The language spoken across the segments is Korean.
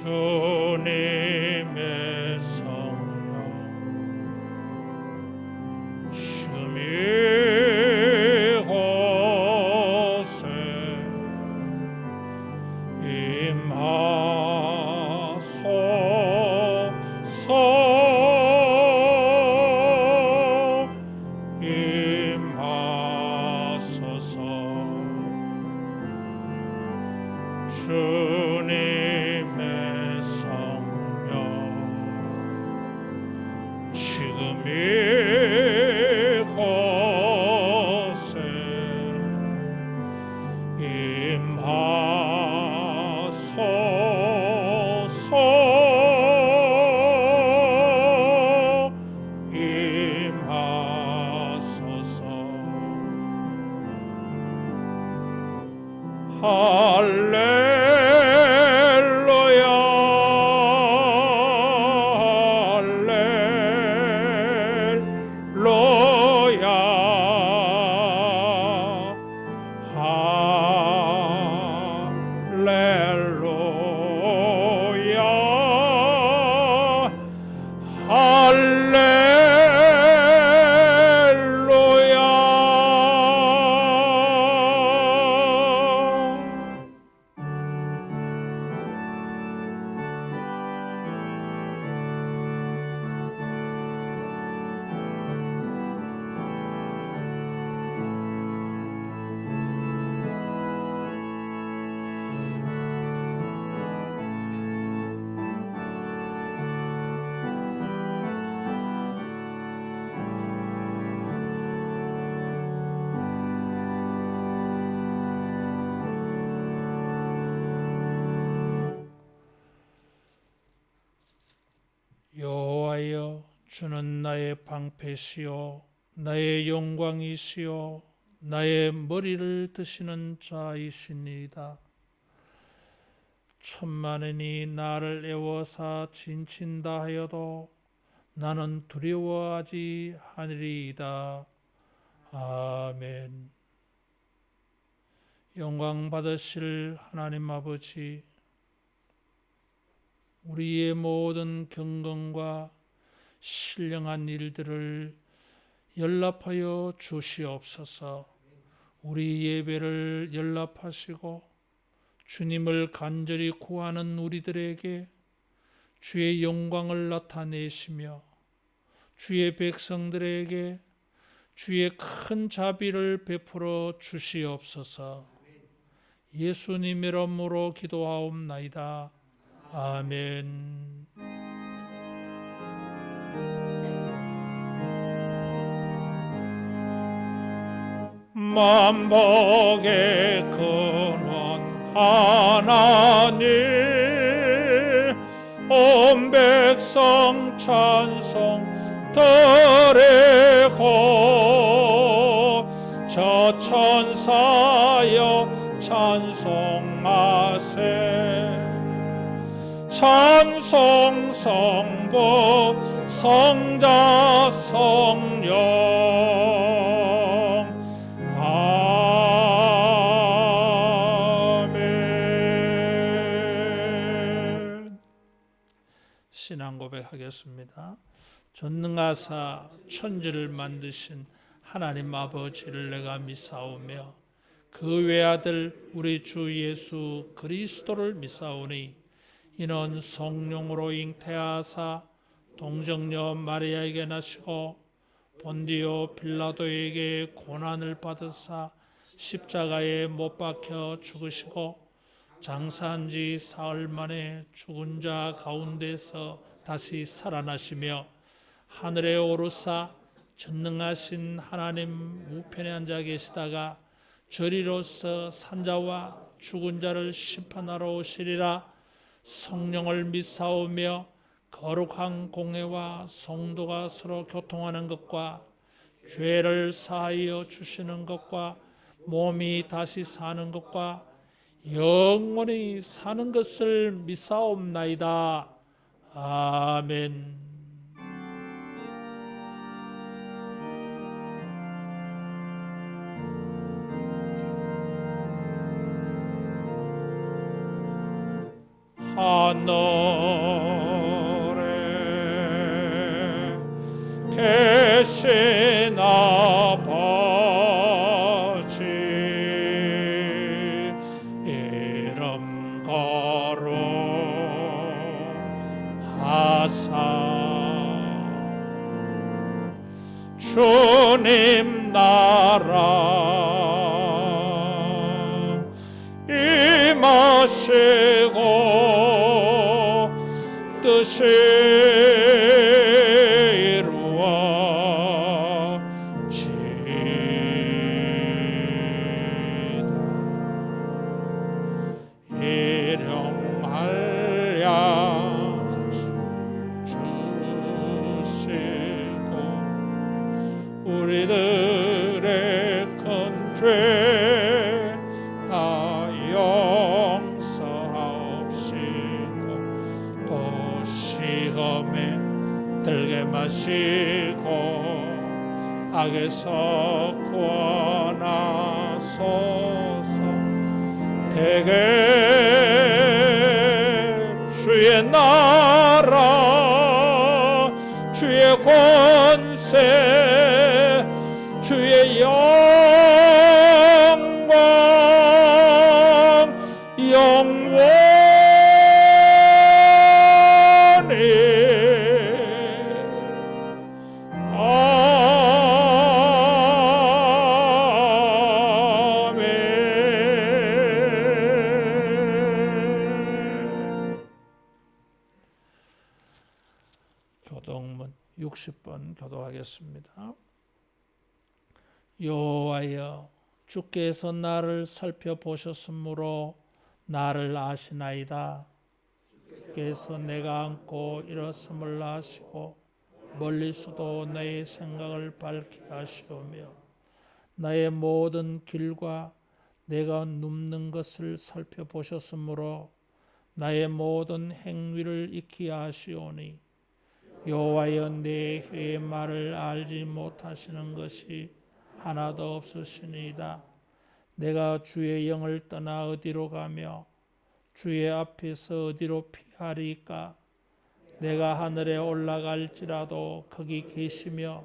주님의 성령 지금 이곳에 임하소서. 주님의 성령 지금 이곳에 임하소서. 할렐루야 할렐루야 할렐루야 여호와여, 주는 나의 방패시요 나의 영광이시요 나의 머리를 드시는 자이시니이다. 천만인이 나를 애워사 진친다 하여도 나는 두려워하지 아니리이다. 아멘. 영광 받으실 하나님 아버지, 우리의 모든 경건과 신령한 일들을 연락하여 주시옵소서. 우리 예배를 연락하시고 주님을 간절히 구하는 우리들에게 주의 영광을 나타내시며 주의 백성들에게 주의 큰 자비를 베풀어 주시옵소서. 예수님의 이름으로 기도하옵나이다. 아멘. 만복의 근원 하나님, 온 백성 찬송 드리고 저 천사여 찬송하세. 찬송 성부 성자 성령 아멘. 신앙 고백하겠습니다. 전능하사 천지를 만드신 하나님 아버지를 내가 믿사오며 그 외아들 우리 주 예수 그리스도를 믿사오니 이는 성령으로 잉태하사 동정녀 마리아에게 나시고 본디오 빌라도에게 고난을 받으사 십자가에 못 박혀 죽으시고 장사한 지 사흘 만에 죽은 자 가운데서 다시 살아나시며 하늘에 오르사 전능하신 하나님 우편에 앉아 계시다가 저리로서 산자와 죽은 자를 심판하러 오시리라. 성령을 믿사오며 거룩한 공회와 성도가 서로 교통하는 것과 죄를 사하여 주시는 것과 몸이 다시 사는 것과 영원히 사는 것을 믿사옵나이다. 아멘. 하늘에 계신 아버지 이름 거룩하사 주님 나라 임하시고 뜻이 이루어지이다. 일용할 양 주시고 우리들의 큰 죄 다 용서하옵시고 또 시험에 들게 마시고 악에서 구원하소서. 대개 주의 나라 주의 권세 주의 영광 영원히 아멘. 교동문 60번 교도하겠습니다. 여호와여 주께서 나를 살펴보셨으므로 나를 아시나이다. 주께서 내가 앉고 일었음을 아시고 멀리서도 나의 생각을 밝게 하시오며 나의 모든 길과 내가 눕는 것을 살펴보셨으므로 나의 모든 행위를 익히 아시오니 여호와여 내 혀의 말을 알지 못하시는 것이 하나도 없으시니이다. 내가 주의 영을 떠나 어디로 가며 주의 앞에서 어디로 피하리까? 내가 하늘에 올라갈지라도 거기 계시며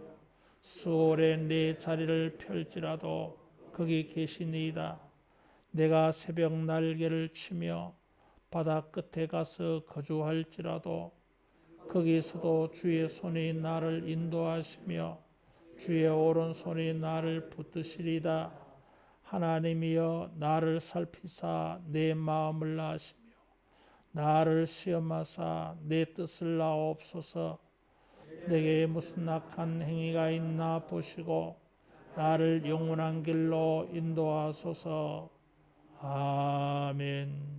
수월에 내 자리를 펼지라도 거기 계시니이다. 내가 새벽 날개를 치며 바다 끝에 가서 거주할지라도 거기서도 주의 손이 나를 인도하시며 주의 오른손이 나를 붙드시리다. 하나님이여 나를 살피사 내 마음을 아시며 나를 시험하사 내 뜻을 아옵소서. 내게 무슨 악한 행위가 있나 보시고 나를 영원한 길로 인도하소서. 아멘.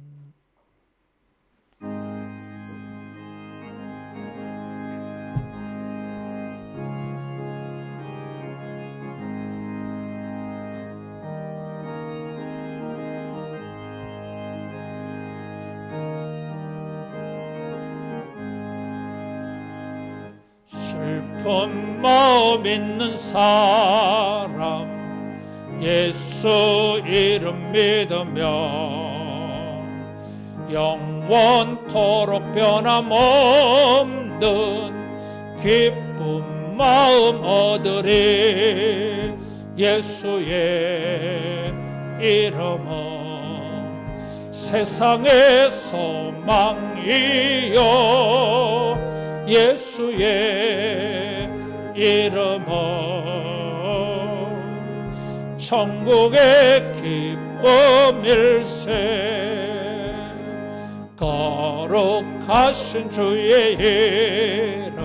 슬픈 마음 있는 사람 예수 이름 믿으며 영원토록 변함없는 기쁜 마음 얻으리. 예수의 이름은 세상의 소망이요 예수의 이름은 천국의 기쁨일세. 거룩하신 주의 이름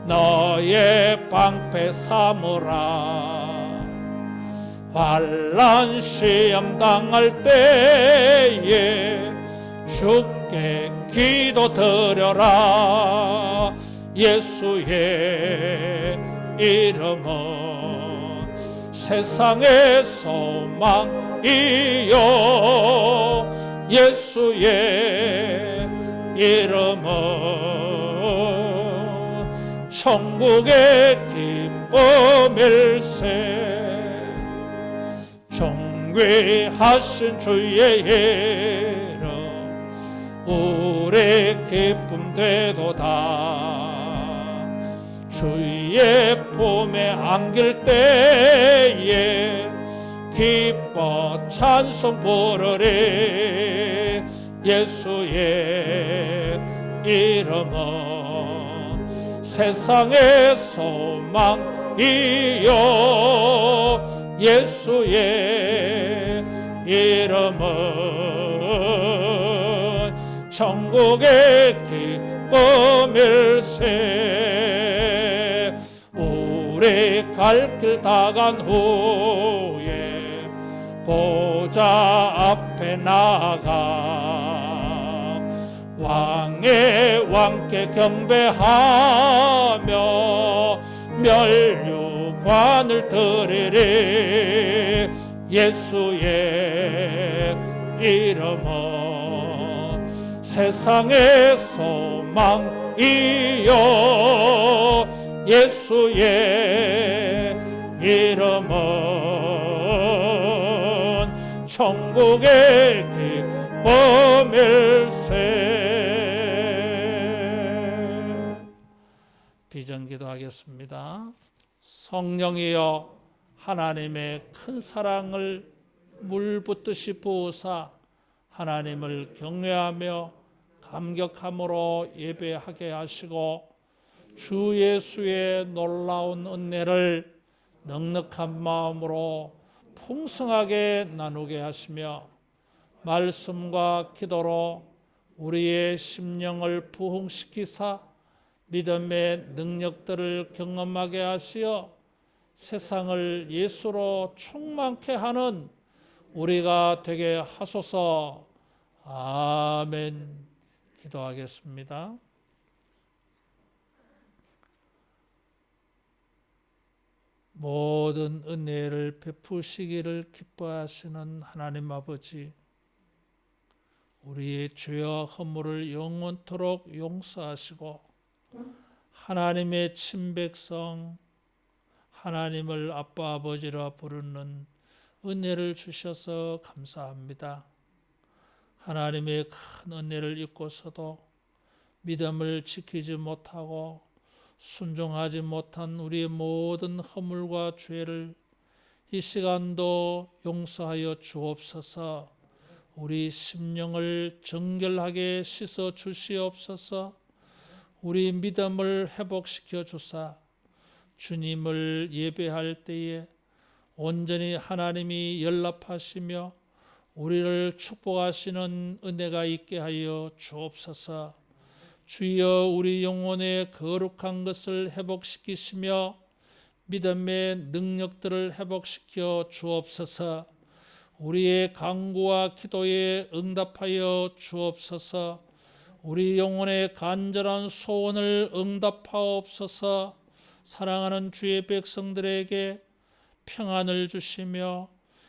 너의 방패 삼으라. 환난 시험 당할 때에 주께 기도드려라. 예수의 이름은 세상의 소망이요 예수의 이름은 천국의 기쁨일세. 존귀하신 주의 이름 우리 기쁨 되도다. 주의 품에 안길 때에 기뻐 찬송 부르리. 예수의 이름은 세상의 소망이요, 예수의 이름은 천국의 기쁨일세. 우리 갈 길 다 간 후에 보좌 앞에 나가 왕의 왕께 경배하며 멸류관을 드리리. 예수의 이름은 세상의 소망이요, 예수의 이름은 천국의 기쁨일세. 비전기도하겠습니다. 성령이여, 하나님의 큰 사랑을 물붓듯이 부으사 하나님을 경외하며 감격함으로 예배하게 하시고 주 예수의 놀라운 은혜를 넉넉한 마음으로 풍성하게 나누게 하시며 말씀과 기도로 우리의 심령을 부흥시키사 믿음의 능력들을 경험하게 하시어 세상을 예수로 충만케 하는 우리가 되게 하소서. 아멘. 기도하겠습니다. 모든 은혜를 베푸시기를 기뻐하시는 하나님 아버지, 우리의 죄와 허물을 영원토록 용서하시고 하나님의 친백성, 하나님을 아빠 아버지라 부르는 은혜를 주셔서 감사합니다. 하나님의 큰 은혜를 잊고서도 믿음을 지키지 못하고 순종하지 못한 우리의 모든 허물과 죄를 이 시간도 용서하여 주옵소서. 우리 심령을 정결하게 씻어 주시옵소서. 우리 믿음을 회복시켜 주사 주님을 예배할 때에 온전히 하나님이 연락하시며 우리를 축복하시는 은혜가 있게 하여 주옵소서. 주여, 우리 영혼의 거룩한 것을 회복시키시며 믿음의 능력들을 회복시켜 주옵소서. 우리의 간구와 기도에 응답하여 주옵소서. 우리 영혼의 간절한 소원을 응답하옵소서. 사랑하는 주의 백성들에게 평안을 주시며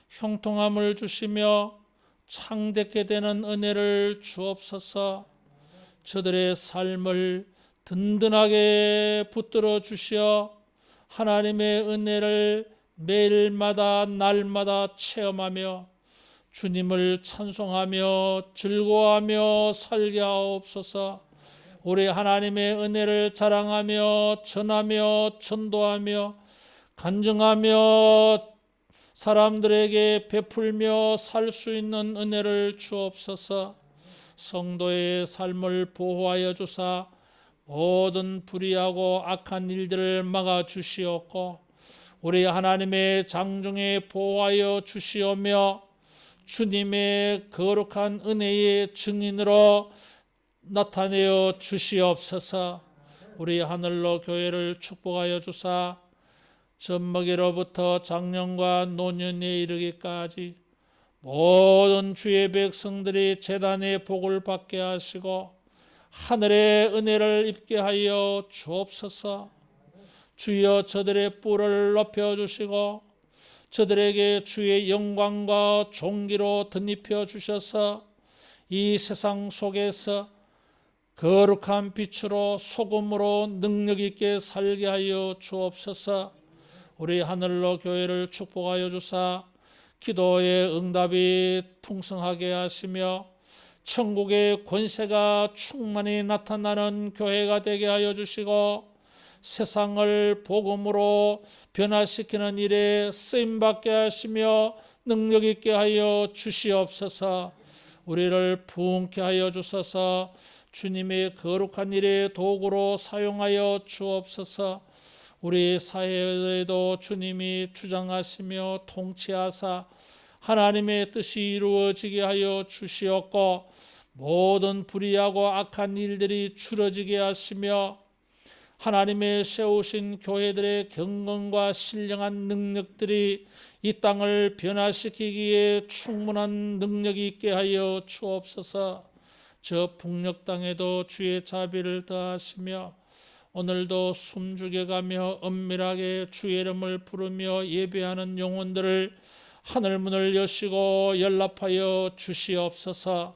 형통함을 주시며 창대케 되는 은혜를 주옵소서. 저들의 삶을 든든하게 붙들어 주시어 하나님의 은혜를 매일마다 날마다 체험하며 주님을 찬송하며 즐거워하며 살게 하옵소서. 우리 하나님의 은혜를 자랑하며 전하며 전도하며 간증하며 사람들에게 베풀며 살 수 있는 은혜를 주옵소서. 성도의 삶을 보호하여 주사 모든 불의하고 악한 일들을 막아 주시옵고 우리 하나님의 장중에 보호하여 주시오며 주님의 거룩한 은혜의 증인으로 나타내어 주시옵소서. 우리 하늘로 교회를 축복하여 주사 젖먹이로부터 장년과 노년에 이르기까지 모든 주의 백성들이 제단의 복을 받게 하시고 하늘의 은혜를 입게 하여 주옵소서. 주여, 저들의 뿔을 높여주시고 저들에게 주의 영광과 존귀로 덧입혀 주셔서 이 세상 속에서 거룩한 빛으로 소금으로 능력 있게 살게 하여 주옵소서. 우리 하늘로 교회를 축복하여 주사 기도의 응답이 풍성하게 하시며 천국의 권세가 충만히 나타나는 교회가 되게 하여 주시고 세상을 복음으로 변화시키는 일에 쓰임받게 하시며 능력 있게 하여 주시옵소서. 우리를 부흥케 하여 주소서. 주님의 거룩한 일의 도구로 사용하여 주옵소서. 우리 사회에도 주님이 주장하시며 통치하사 하나님의 뜻이 이루어지게 하여 주시옵고 모든 불의하고 악한 일들이 줄어지게 하시며 하나님의 세우신 교회들의 경건과 신령한 능력들이 이 땅을 변화시키기에 충분한 능력이 있게 하여 주옵소서. 저 북녘 땅에도 주의 자비를 더하시며 오늘도 숨죽여가며 엄밀하게 주의 이름을 부르며 예배하는 영혼들을 하늘문을 여시고 연락하여 주시옵소서.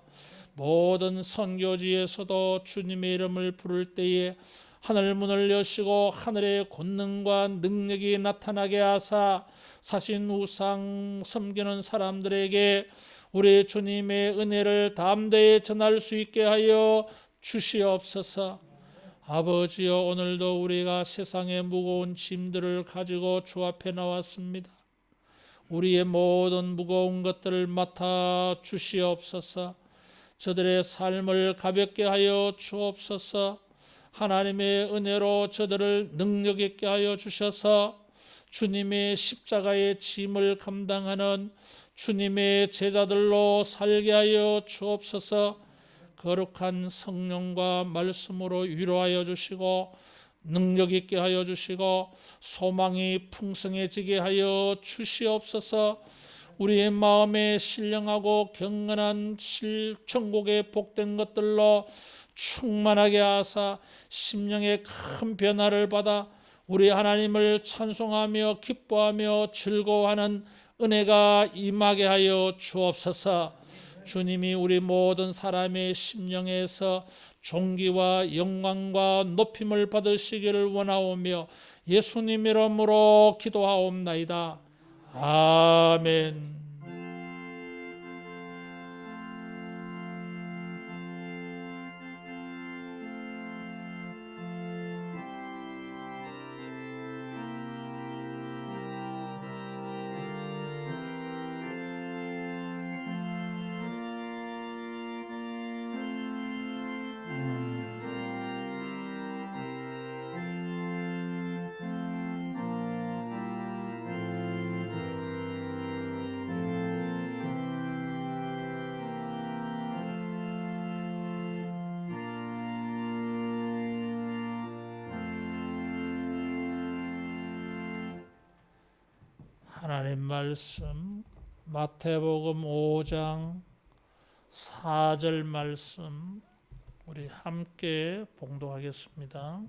모든 선교지에서도 주님의 이름을 부를 때에 하늘문을 여시고 하늘의 권능과 능력이 나타나게 하사 사신 우상 섬기는 사람들에게 우리 주님의 은혜를 담대히 전할 수 있게 하여 주시옵소서. 아버지여, 오늘도 우리가 세상의 무거운 짐들을 가지고 주 앞에 나왔습니다. 우리의 모든 무거운 것들을 맡아 주시옵소서. 저들의 삶을 가볍게 하여 주옵소서. 하나님의 은혜로 저들을 능력 있게 하여 주셔서 주님의 십자가의 짐을 감당하는 주님의 제자들로 살게 하여 주옵소서. 거룩한 성령과 말씀으로 위로하여 주시고 능력 있게 하여 주시고 소망이 풍성해지게 하여 주시옵소서. 우리의 마음에 신령하고 경건한 천국의 복된 것들로 충만하게 하사 심령의 큰 변화를 받아 우리 하나님을 찬송하며 기뻐하며 즐거워하는 은혜가 임하게 하여 주옵소서. 주님이 우리 모든 사람의 심령에서 존귀와 영광과 높임을 받으시기를 원하오며 예수님 이름으로 기도하옵나이다. 아멘. 하나님 말씀 마태복음 5장 4절 말씀 우리 함께 봉독하겠습니다.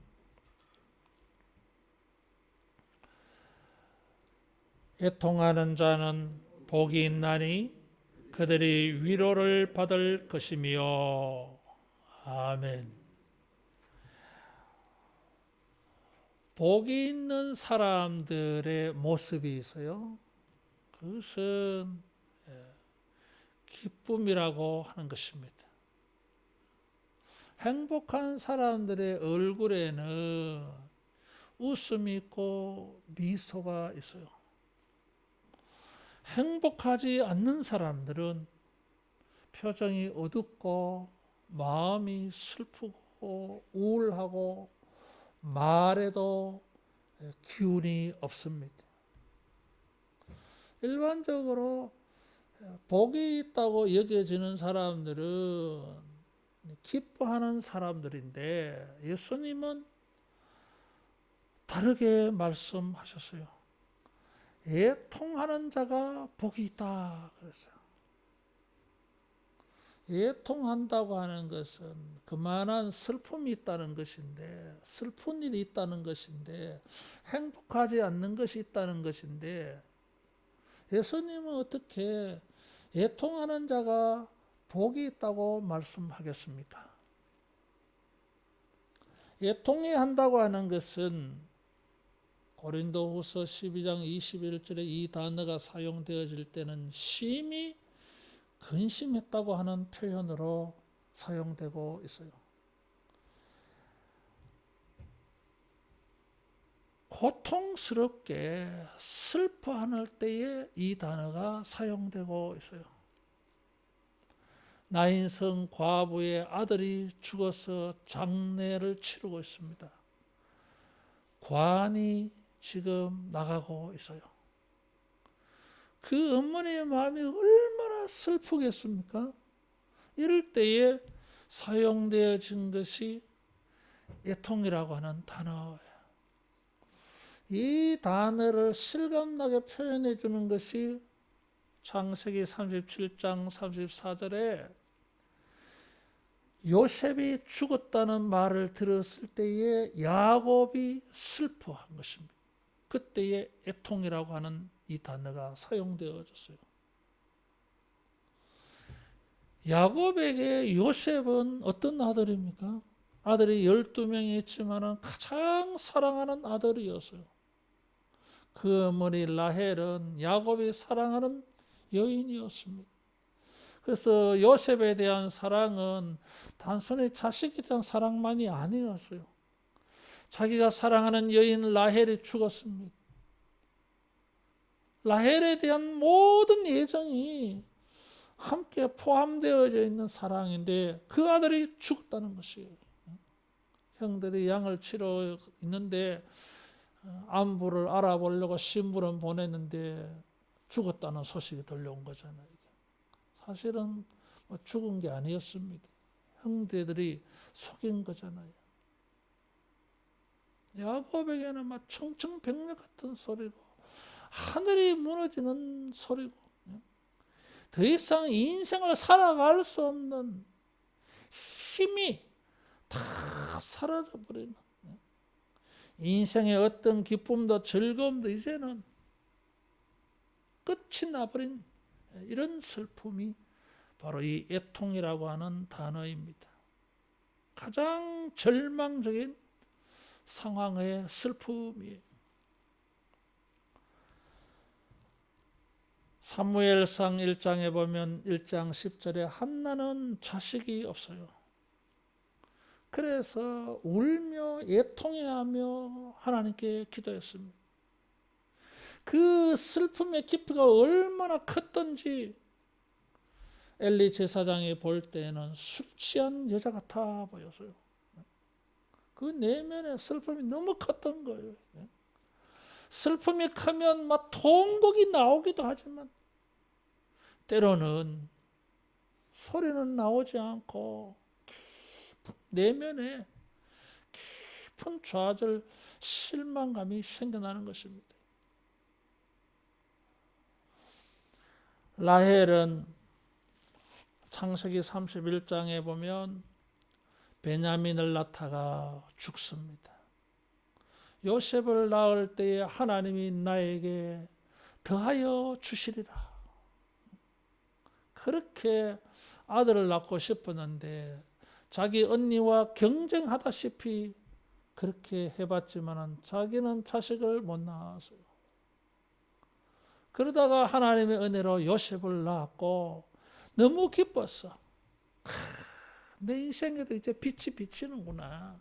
애통하는 자는 복이 있나니 그들이 위로를 받을 것이며. 아멘. 복이 있는 사람들의 모습이 있어요. 그것은 기쁨이라고 하는 것입니다. 행복한 사람들의 얼굴에는 웃음이 있고 미소가 있어요. 행복하지 않는 사람들은 표정이 어둡고 마음이 슬프고 우울하고 말에도 기운이 없습니다. 일반적으로 복이 있다고 여겨지는 사람들은 기뻐하는 사람들인데 예수님은 다르게 말씀하셨어요. 애통하는 자가 복이 있다 그랬어요. 애통한다고 하는 것은 그만한 슬픔이 있다는 것인데, 슬픈 일이 있다는 것인데, 행복하지 않는 것이 있다는 것인데, 예수님은 어떻게 애통하는 자가 복이 있다고 말씀하겠습니까? 애통해야 한다고 하는 것은 고린도후서 12장 21절에 이 단어가 사용되어질 때는 심히 근심했다고 하는 표현으로 사용되고 있어요. 고통스럽게 슬퍼할 때에 이 단어가 사용되고 있어요. 나인성 과부의 아들이 죽어서 장례를 치르고 있습니다. 관이 지금 나가고 있어요. 그 어머니의 마음이 얼마나 슬프겠습니까? 이럴 때에 사용되어진 것이 애통이라고 하는 단어예요. 이 단어를 실감나게 표현해 주는 것이 창세기 37장 34절에 요셉이 죽었다는 말을 들었을 때에 야곱이 슬퍼한 것입니다. 그때에 애통이라고 하는 이 단어가 사용되어졌어요. 야곱에게 요셉은 어떤 아들입니까? 아들이 12명이 있지만 가장 사랑하는 아들이었어요. 그 어머니 라헬은 야곱이 사랑하는 여인이었습니다. 그래서 요셉에 대한 사랑은 단순히 자식에 대한 사랑만이 아니었어요. 자기가 사랑하는 여인 라헬이 죽었습니다. 라헬에 대한 모든 애정이 함께 포함되어져 있는 사랑인데 그 아들이 죽었다는 것이에요. 형들이 양을 치러 있는데 안부를 알아보려고 신부를 보냈는데 죽었다는 소식이 들려온 거잖아요. 사실은 죽은 게 아니었습니다. 형제들이 속인 거잖아요. 야곱에게는 막 청청백력 같은 소리고 하늘이 무너지는 소리고 더 이상 이 인생을 살아갈 수 없는 힘이 다 사라져버리는 인생의 어떤 기쁨도 즐거움도 이제는 끝이 나버린 이런 슬픔이 바로 이 애통이라고 하는 단어입니다. 가장 절망적인 상황의 슬픔이에요. 사무엘상 1장에 보면 1장 10절에 한나는 자식이 없어요. 그래서 울며 애통해하며 하나님께 기도했습니다. 그 슬픔의 깊이가 얼마나 컸던지 엘리 제사장이 볼 때에는 술 취한 여자 같아 보였어요. 그 내면의 슬픔이 너무 컸던 거예요. 슬픔이 크면 막 통곡이 나오기도 하지만 때로는 소리는 나오지 않고 깊은 내면에 깊은 좌절, 실망감이 생겨나는 것입니다. 라헬은 창세기 31장에 보면 베냐민을 낳다가 죽습니다. 요셉을 낳을 때에 하나님이 나에게 더하여 주시리라. 그렇게 아들을 낳고 싶었는데 자기 언니와 경쟁하다시피 그렇게 해봤지만 자기는 자식을 못 낳았어요. 그러다가 하나님의 은혜로 요셉을 낳았고 너무 기뻤어. 내 인생에도 이제 빛이 비치는구나.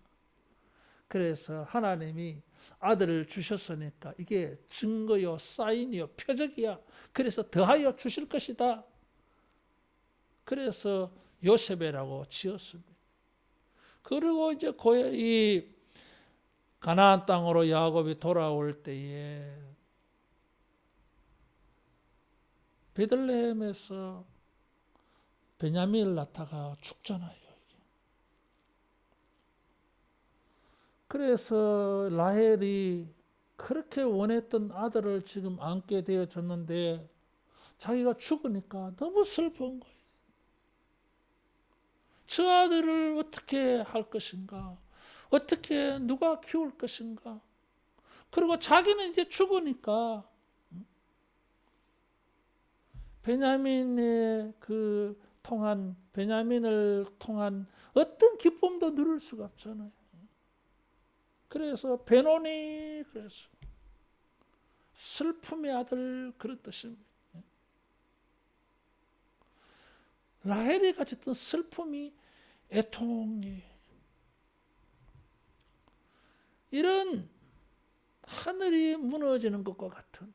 그래서 하나님이 아들을 주셨으니까 이게 증거요, 사인이요, 표적이야. 그래서 더하여 주실 것이다. 그래서 요셉이라고 지었습니다. 그리고 이제 이 가나안 땅으로 야곱이 돌아올 때에 베들레헴에서 베냐민을 낳다가 죽잖아요. 그래서 라헬이 그렇게 원했던 아들을 지금 안게 되어졌는데 자기가 죽으니까 너무 슬픈 거예요. 저 아들을 어떻게 할 것인가? 어떻게 누가 키울 것인가? 그리고 자기는 이제 죽으니까 베냐민의 베냐민을 통한 어떤 기쁨도 누릴 수가 없잖아요. 그래서 베노니 그래서 슬픔의 아들 그런 뜻입니다. 라헬이 가졌던 슬픔이 애통이. 이런 하늘이 무너지는 것과 같은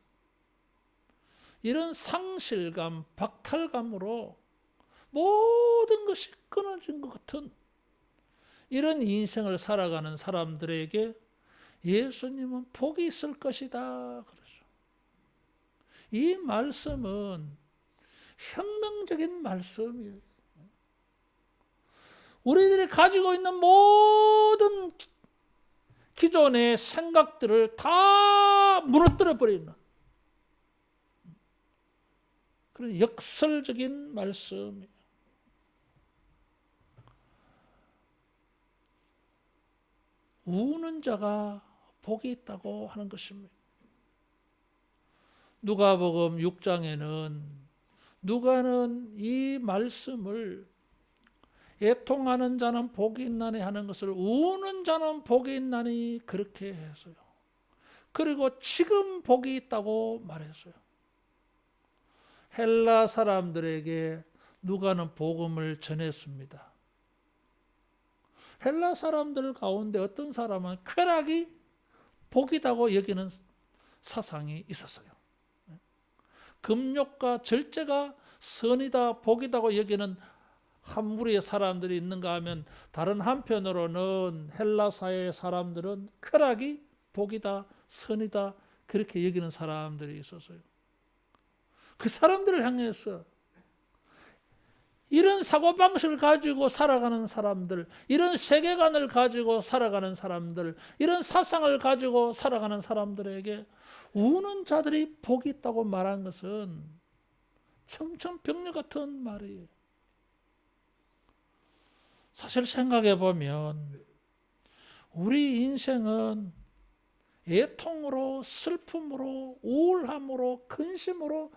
이런 상실감, 박탈감으로 모든 것이 끊어진 것 같은 이런 인생을 살아가는 사람들에게 예수님은 복이 있을 것이다 그러죠. 이 말씀은 혁명적인 말씀이에요. 우리들이 가지고 있는 모든 기존의 생각들을 다 무너뜨려 버리는 그런 역설적인 말씀이에요. 우는 자가 복이 있다고 하는 것입니다. 누가복음 6장에는 누가는 이 말씀을 애통하는 자는 복이 있나니 하는 것을 우는 자는 복이 있나니 그렇게 했어요. 그리고 지금 복이 있다고 말했어요. 헬라 사람들에게 누가는 복음을 전했습니다. 헬라 사람들 가운데 어떤 사람은 쾌락이 복이라고 여기는 사상이 있었어요. 금욕과 절제가 선이다 복이라고 여기는 한 무리의 사람들이 있는가 하면 다른 한편으로는 헬라 사회의 사람들은 쾌락이 복이다 선이다 그렇게 여기는 사람들이 있었어요. 그 사람들을 향해서 이런 사고방식을 가지고 살아가는 사람들, 이런 세계관을 가지고 살아가는 사람들, 이런 사상을 가지고 살아가는 사람들에게 우는 자들이 복이 있다고 말한 것은 청천벽력 같은 말이에요. 사실 생각해 보면 우리 인생은 애통으로 슬픔으로 우울함으로 근심으로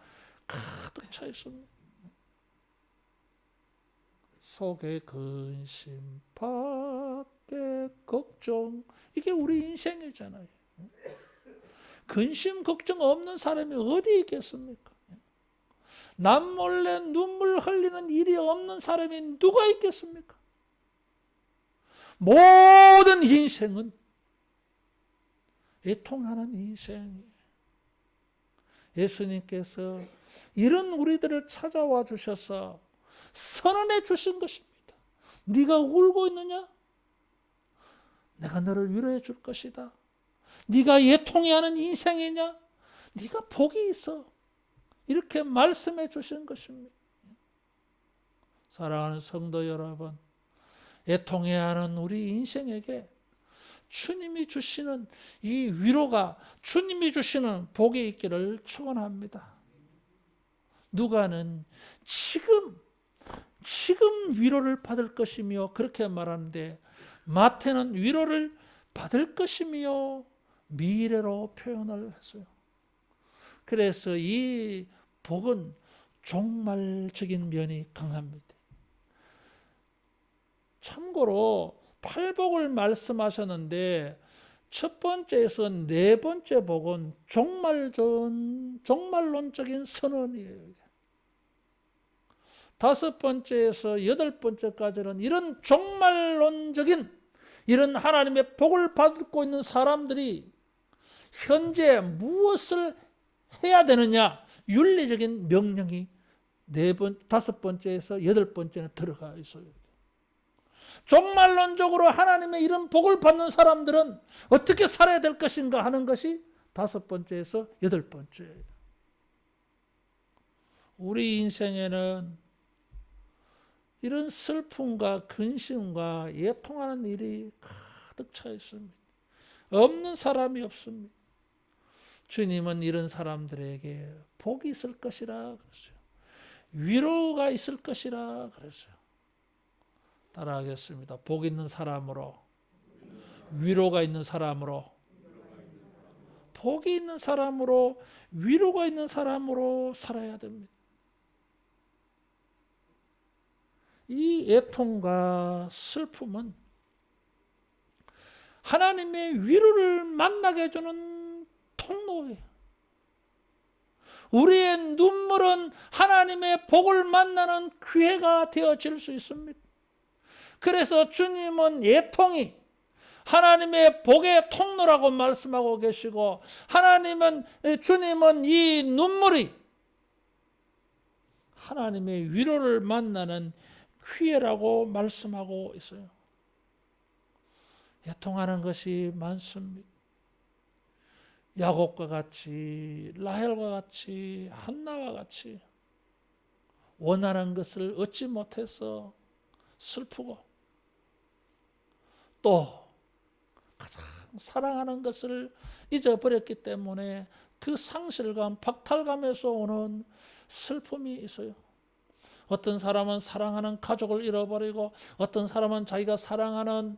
가득 차 있습니다. 속에 근심 밖에 걱정 이게 우리 인생이잖아요. 근심 걱정 없는 사람이 어디 있겠습니까? 남몰래 눈물 흘리는 일이 없는 사람이 누가 있겠습니까? 모든 인생은 애통하는 인생이에요. 예수님께서 이런 우리들을 찾아와 주셔서 선언해 주신 것입니다. 네가 울고 있느냐? 내가 너를 위로해 줄 것이다. 네가 애통해하는 인생이냐? 네가 복이 있어. 이렇게 말씀해 주신 것입니다. 사랑하는 성도 여러분, 애통해하는 우리 인생에게 주님이 주시는 이 위로가 주님이 주시는 복이 있기를 축원합니다. 누가는 지금 위로를 받을 것이며 그렇게 말하는데 마태는 위로를 받을 것이며 미래로 표현을 했어요. 그래서 이 복은 종말적인 면이 강합니다. 참고로 팔복을 말씀하셨는데 첫 번째에서 네 번째 복은 종말론적인 선언이에요. 다섯 번째에서 여덟 번째까지는 이런 종말론적인 이런 하나님의 복을 받고 있는 사람들이 현재 무엇을 해야 되느냐 윤리적인 명령이 다섯 번째에서 여덟 번째는 들어가 있어요. 종말론적으로 하나님의 이런 복을 받는 사람들은 어떻게 살아야 될 것인가 하는 것이 다섯 번째에서 여덟 번째예요. 우리 인생에는 이런 슬픔과 근심과 애통하는 일이 가득 차 있습니다. 없는 사람이 없습니다. 주님은 이런 사람들에게 복이 있을 것이라 그랬어요. 위로가 있을 것이라 그랬어요. 따라하겠습니다. 복 있는 사람으로, 위로가 있는 사람으로, 복이 있는 사람으로, 위로가 있는 사람으로 살아야 됩니다. 이 애통과 슬픔은 하나님의 위로를 만나게 해주는 통로예요. 우리의 눈물은 하나님의 복을 만나는 기회가 되어질 수 있습니다. 그래서 주님은 애통이 하나님의 복의 통로라고 말씀하고 계시고, 주님은 이 눈물이 하나님의 위로를 만나는 기회라고 말씀하고 있어요. 애통하는 것이 많습니다. 야곱과 같이, 라헬과 같이, 한나와 같이 원하는 것을 얻지 못해서 슬프고, 또 가장 사랑하는 것을 잊어버렸기 때문에 그 상실감, 박탈감에서 오는 슬픔이 있어요. 어떤 사람은 사랑하는 가족을 잃어버리고, 어떤 사람은 자기가 사랑하는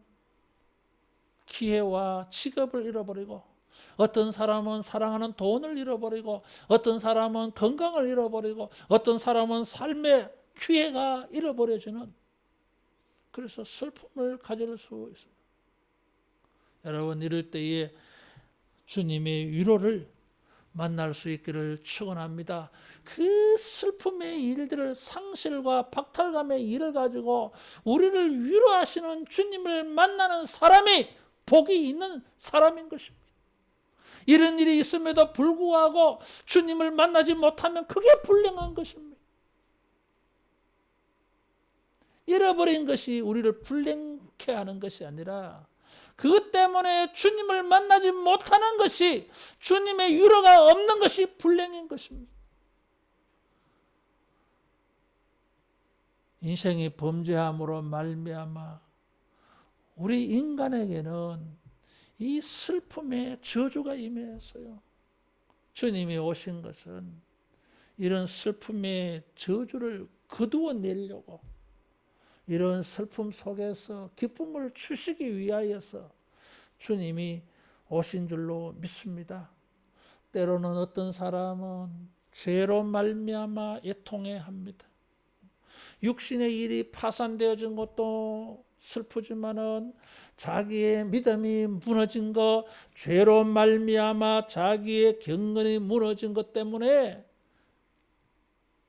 기회와 직업을 잃어버리고, 어떤 사람은 사랑하는 돈을 잃어버리고, 어떤 사람은 건강을 잃어버리고, 어떤 사람은 삶의 기회가 잃어버려지는, 그래서 슬픔을 가질 수 있습니다. 여러분, 이럴 때에 주님의 위로를 만날 수 있기를 축원합니다. 그 슬픔의 일들을, 상실과 박탈감의 일을 가지고 우리를 위로하시는 주님을 만나는 사람이 복이 있는 사람인 것입니다. 이런 일이 있음에도 불구하고 주님을 만나지 못하면 그게 불행한 것입니다. 잃어버린 것이 우리를 불행케 하는 것이 아니라, 그것 때문에 주님을 만나지 못하는 것이, 주님의 위로가 없는 것이 불행인 것입니다. 인생이 범죄함으로 말미암아 우리 인간에게는 이 슬픔의 저주가 임했어요. 주님이 오신 것은 이런 슬픔의 저주를 거두어 내려고, 이런 슬픔 속에서 기쁨을 주시기 위하여서 주님이 오신 줄로 믿습니다. 때로는 어떤 사람은 죄로 말미암아 애통해합니다. 육신의 일이 파산되어진 것도 슬프지만은 자기의 믿음이 무너진 것, 죄로 말미암아 자기의 경건이 무너진 것 때문에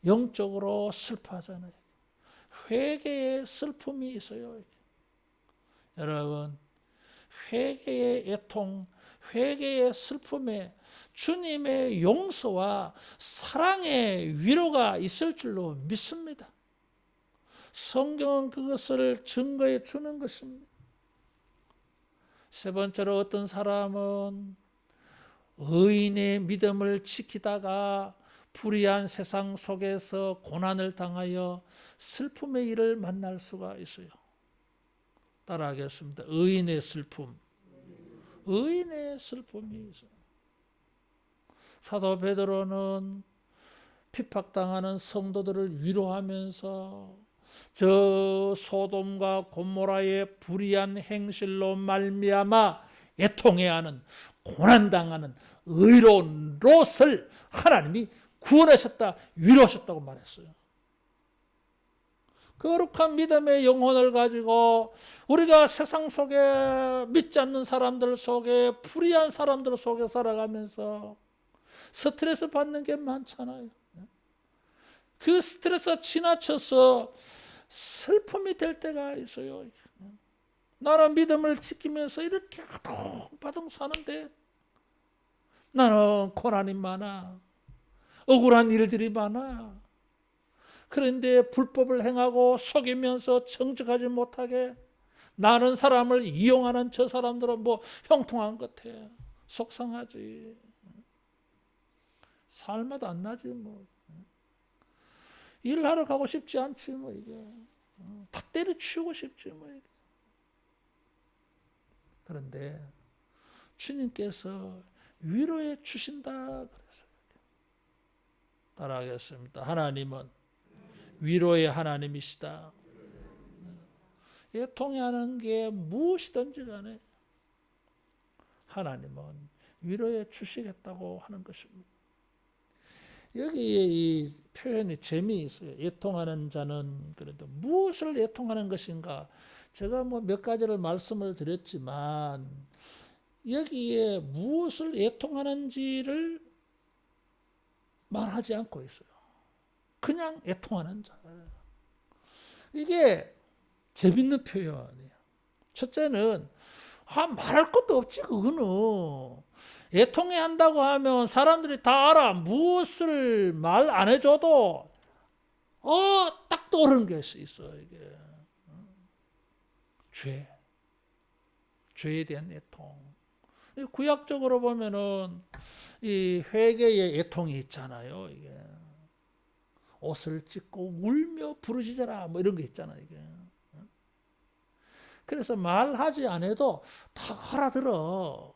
영적으로 슬퍼하잖아요. 회개의 슬픔이 있어요. 여러분, 회개의 애통, 회개의 슬픔에 주님의 용서와 사랑의 위로가 있을 줄로 믿습니다. 성경은 그것을 증거해 주는 것입니다. 세 번째로, 어떤 사람은 의인의 믿음을 지키다가 불의한 세상 속에서 고난을 당하여 슬픔의 일을 만날 수가 있어요. 따라하겠습니다. 의인의 슬픔. 의인의 슬픔이 있어요. 사도 베드로는 핍박당하는 성도들을 위로하면서 저 소돔과 고모라의 불의한 행실로 말미암아 애통해하는, 고난당하는 의로운 롯을 하나님이 구원하셨다, 위로하셨다고 말했어요. 거룩한 믿음의 영혼을 가지고 우리가 세상 속에, 믿지 않는 사람들 속에, 불의한 사람들 속에 살아가면서 스트레스 받는 게 많잖아요. 그 스트레스가 지나쳐서 슬픔이 될 때가 있어요. 나는 믿음을 지키면서 이렇게 바둥바둥 사는데 나는 고난이 많아, 억울한 일들이 많아. 그런데 불법을 행하고 속이면서 정직하지 못하게 나는 사람을 이용하는 저 사람들은 뭐 형통한 것 같아. 속상하지. 살맛 안 나지 뭐. 일하러 가고 싶지 않지 뭐 이게. 다 때려치우고 싶지 뭐 이게. 그런데 주님께서 위로해 주신다 그래서. 따라하겠습니다. 하나님은 위로의 하나님이시다. 애통해하는 게 무엇이든지 간에 하나님은 위로해 주시겠다고 하는 것입니다. 여기에 이 표현이 재미있어요. 애통하는 자는 그래도 무엇을 애통하는 것인가? 제가 뭐 몇 가지를 말씀을 드렸지만 여기에 무엇을 애통하는지를 말하지 않고 있어요. 그냥 애통하는 자. 이게 재밌는 표현이에요. 첫째는 말할 것도 없지 그거는. 애통해 한다고 하면 사람들이 다 알아. 무엇을 말 안 해줘도 딱 떠오르는 게 있어. 이게 죄에 대한 애통. 구약적으로 보면은 이 회개의 애통이 있잖아요. 이게 옷을 찢고 울며 부르짖어라 뭐 이런 게 있잖아요. 이게. 그래서 말하지 않아도 다 알아들어.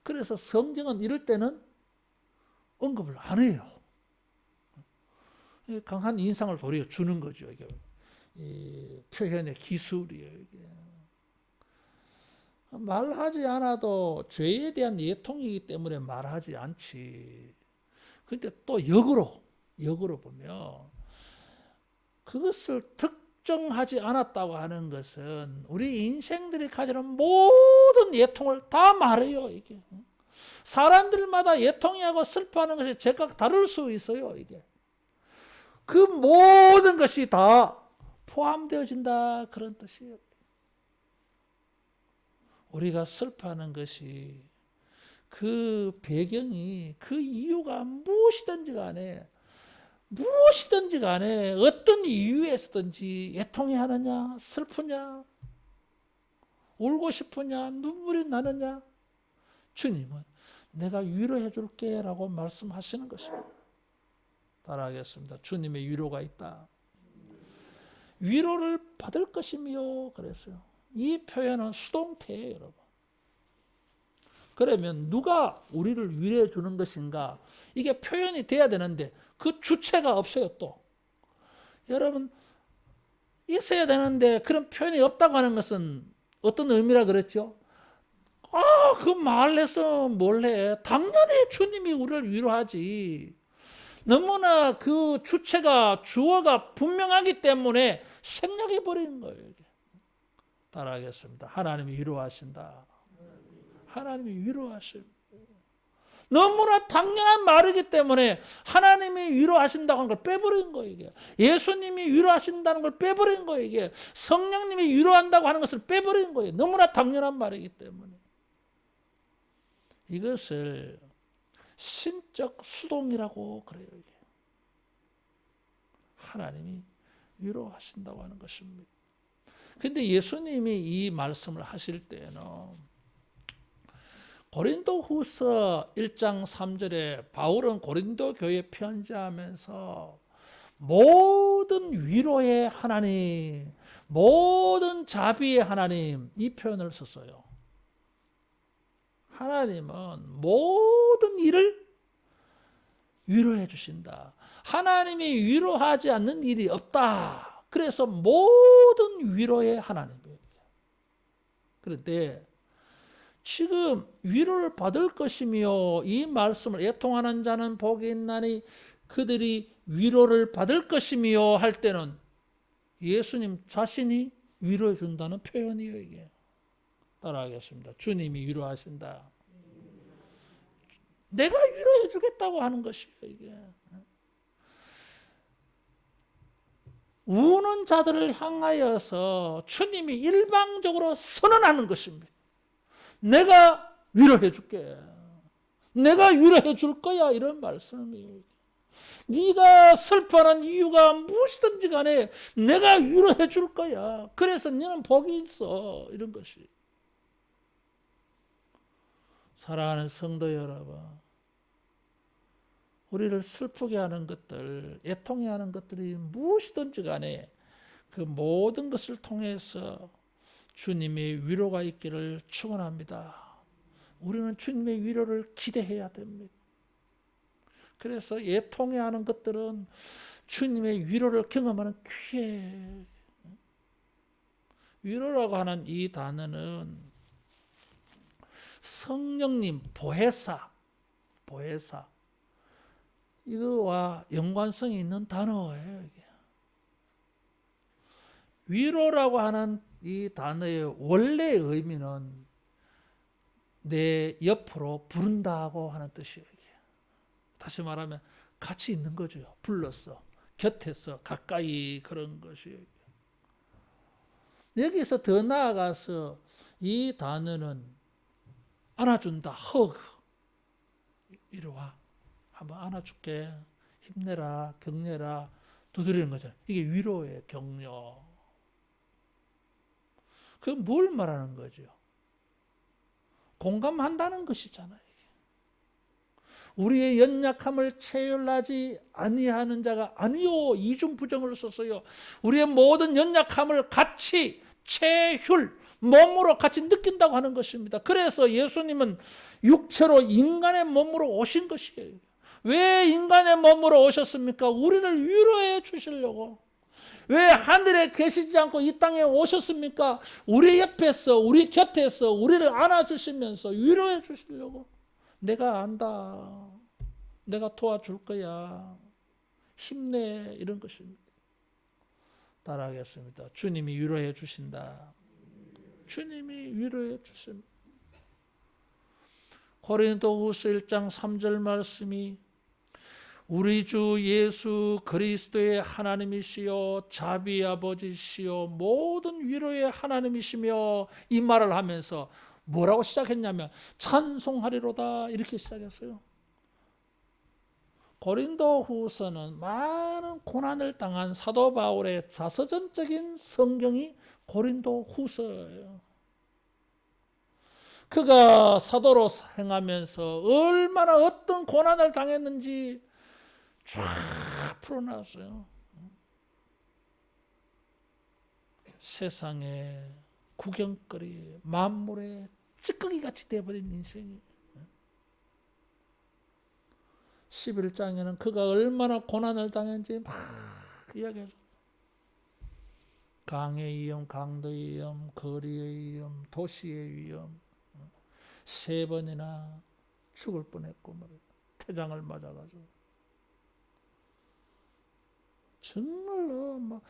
그래서 성경은 이럴 때는 언급을 안 해요. 강한 인상을 도리어 주는 거죠. 이게 이 표현의 기술이에요. 이게. 말하지 않아도 죄에 대한 예통이기 때문에 말하지 않지. 근데 또 역으로 보면 그것을 특정하지 않았다고 하는 것은 우리 인생들이 가지는 모든 예통을 다 말해요. 이게 사람들마다 예통하고 슬퍼하는 것이 제각 다를 수 있어요. 이게 그 모든 것이 다 포함되어진다 그런 뜻이에요. 우리가 슬퍼하는 것이 그 배경이 그 이유가 무엇이든지 간에 어떤 이유에서든지 애통해 하느냐 슬프냐 울고 싶으냐 눈물이 나느냐 주님은 내가 위로해 줄게 라고 말씀하시는 것입니다. 따라하겠습니다. 주님의 위로가 있다. 위로를 받을 것이며 그랬어요. 이 표현은 수동태예요, 여러분. 그러면 누가 우리를 위로해 주는 것인가? 이게 표현이 돼야 되는데 그 주체가 없어요, 또. 여러분, 있어야 되는데 그런 표현이 없다고 하는 것은 어떤 의미라 그랬죠? 그 말해서 뭘 해? 당연히 주님이 우리를 위로하지. 너무나 그 주어가 분명하기 때문에 생략해버리는 거예요. 따라하겠습니다. 하나님이 위로하신다. 하나님이 위로하십니다. 너무나 당연한 말이기 때문에 하나님이 위로하신다고 하는 걸 빼버린 거예요. 이게. 예수님이 위로하신다는 걸 빼버린 거예요. 이게. 성령님이 위로한다고 하는 것을 빼버린 거예요. 너무나 당연한 말이기 때문에. 이것을 신적 수동이라고 그래요. 이게. 하나님이 위로하신다고 하는 것입니다. 근데 예수님이 이 말씀을 하실 때는 고린도후서 1장 3절에 바울은 고린도 교회에 편지하면서 모든 위로의 하나님, 모든 자비의 하나님 이 표현을 썼어요. 하나님은 모든 일을 위로해 주신다. 하나님이 위로하지 않는 일이 없다. 그래서 모든 위로의 하나님이에요. 그런데 지금 위로를 받을 것이며 이 말씀을 애통하는 자는 복이 있나니 그들이 위로를 받을 것이며 할 때는 예수님 자신이 위로해 준다는 표현이에요. 이게. 따라하겠습니다. 주님이 위로하신다. 내가 위로해 주겠다고 하는 것이에요. 이게. 우는 자들을 향하여서 주님이 일방적으로 선언하는 것입니다. 내가 위로해 줄게. 내가 위로해 줄 거야. 이런 말씀이에요. 네가 슬퍼하는 이유가 무엇이든지 간에 내가 위로해 줄 거야. 그래서 너는 복이 있어. 이런 것이. 사랑하는 성도 여러분, 우리를 슬프게 하는 것들, 애통해 하는 것들이 무엇이든지 간에 그 모든 것을 통해서 주님의 위로가 있기를 축원합니다. 우리는 주님의 위로를 기대해야 됩니다. 그래서 애통해 하는 것들은 주님의 위로를 경험하는 기회. 위로라고 하는 이 단어는 성령님 보혜사 이거와 연관성이 있는 단어예요. 이게. 위로라고 하는 이 단어의 원래의 의미는 내 옆으로 부른다고 하는 뜻이에요. 이게. 다시 말하면 같이 있는 거죠. 불렀어. 곁에서 가까이 그런 것이에요. 여기서 더 나아가서 이 단어는 안아준다. 허그. 이리 와. 한번 안아줄게. 힘내라. 격려라. 두드리는 거잖아요. 이게 위로의 격려. 그건 뭘 말하는 거죠? 공감한다는 것이잖아요. 우리의 연약함을 체휼하지 아니하는 자가 아니요. 이중부정을 썼어요. 우리의 모든 연약함을 같이 체휼, 몸으로 같이 느낀다고 하는 것입니다. 그래서 예수님은 육체로 인간의 몸으로 오신 것이에요. 왜 인간의 몸으로 오셨습니까? 우리를 위로해 주시려고. 왜 하늘에 계시지 않고 이 땅에 오셨습니까? 우리 옆에서, 우리 곁에서 우리를 안아주시면서 위로해 주시려고. 내가 안다. 내가 도와줄 거야. 힘내. 이런 것입니다. 따라하겠습니다. 주님이 위로해 주신다. 주님이 위로해 주십니다. 고린도후서 1장 3절 말씀이 우리 주 예수 그리스도의 하나님이시요 자비의 아버지시요 모든 위로의 하나님이시며 이 말을 하면서 뭐라고 시작했냐면 찬송하리로다 이렇게 시작했어요. 고린도후서는 많은 고난을 당한 사도 바울의 자서전적인 성경이 고린도후서예요. 그가 사도로 행하면서 얼마나 어떤 고난을 당했는지 쫙 풀어놨어요. 세상에 구경거리, 만물의 찌꺼기같이 되어버린 인생이 11장에는 그가 얼마나 고난을 당했는지 막 이야기하죠. 강의 위험, 강도의 위험, 거리의 위험, 도시의 위험 3번이나 죽을 뻔했고 말이야. 태장을 맞아가지고 정말로 막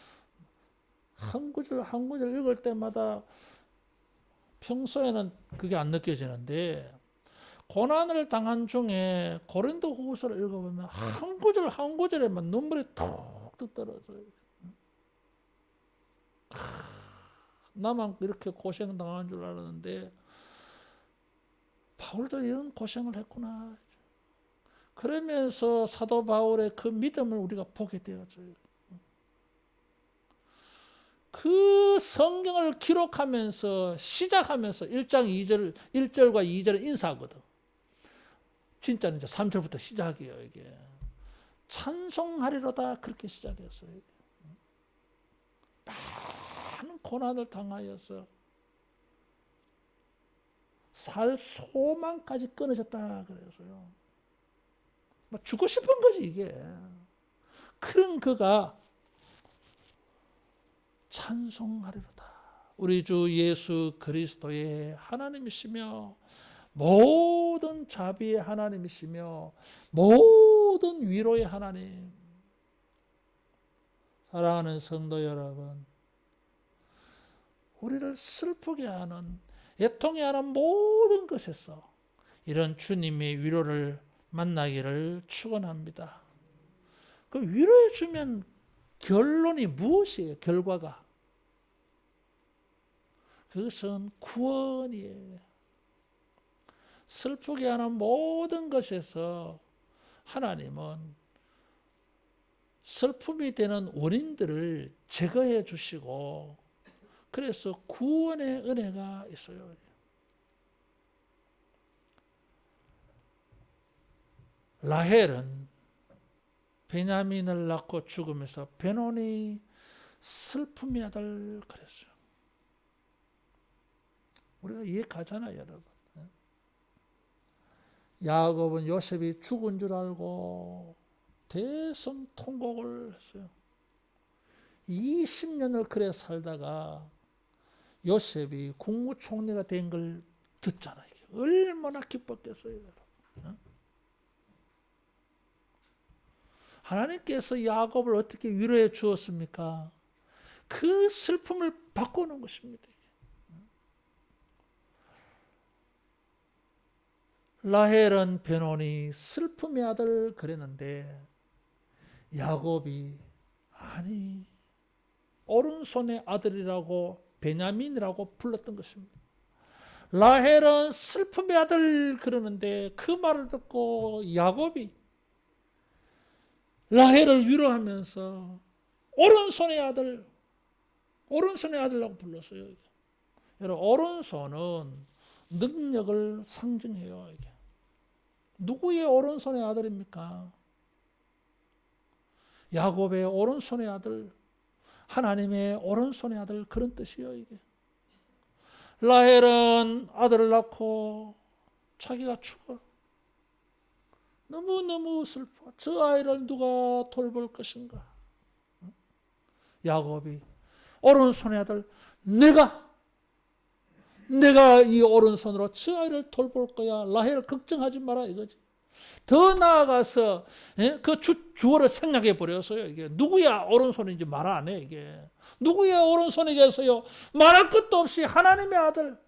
한 구절 한 구절 읽을 때마다 평소에는 그게 안 느껴지는데 고난을 당한 중에 고린도후서를 읽어보면 한 구절 한 구절에만 눈물이 툭툭 떨어져요. 나만 이렇게 고생당한 줄 알았는데 바울도 이런 고생을 했구나. 그러면서 사도 바울의 그 믿음을 우리가 보게 되어져요. 그 성경을 기록하면서 시작하면서 1장 2절, 1절과 2절은 인사하거든. 진짜는 이제 3절부터 시작이에요, 이게. 찬송하리로다 그렇게 시작했어요. 많은 고난을 당하여서 살 소망까지 끊어졌다 그래서요. 죽고 싶은 거지 이게. 그런 그가 찬송하리로다. 우리 주 예수 그리스도의 하나님이시며 모든 자비의 하나님이시며 모든 위로의 하나님. 사랑하는 성도 여러분, 우리를 슬프게 하는 애통해 하는 모든 것에서 이런 주님의 위로를 만나기를 축원합니다. 그 위로해 주면 결론이 무엇이에요? 결과가 그것은 구원이에요. 슬프게 하는 모든 것에서 하나님은 슬픔이 되는 원인들을 제거해 주시고 그래서 구원의 은혜가 있어요. 라헬은 베냐민을 낳고 죽으면서 베노니 슬픔의 아들 그랬어요. 우리가 이해 가잖아요, 여러분. 야곱은 요셉이 죽은 줄 알고 대성통곡을 했어요. 20년을 그래 살다가 요셉이 국무총리가 된 걸 듣잖아요. 얼마나 기뻤겠어요, 여러분. 하나님께서 야곱을 어떻게 위로해 주었습니까? 그 슬픔을 바꾸는 것입니다. 라헬은 베노니 슬픔의 아들 그랬는데 야곱이 아니 오른손의 아들이라고 베냐민이라고 불렀던 것입니다. 라헬은 슬픔의 아들 그러는데 그 말을 듣고 야곱이 라헬을 위로하면서 오른손의 아들이라고 불렀어요. 여러분, 오른손은 능력을 상징해요. 이게. 누구의 오른손의 아들입니까? 야곱의 오른손의 아들, 하나님의 오른손의 아들, 그런 뜻이에요. 이게. 라헬은 아들을 낳고 자기가 죽어. 너무너무 슬퍼. 저 아이를 누가 돌볼 것인가? 야곱이 오른손의 아들, 내가 이 오른손으로 저 아이를 돌볼 거야. 라헬 걱정하지 마라 이거지. 더 나아가서 그 주어를 생략해 버렸어요. 이게 누구야 오른손인지 말 안 해. 이게 누구야 오른손이겠어요? 말할 것도 없이 하나님의 아들.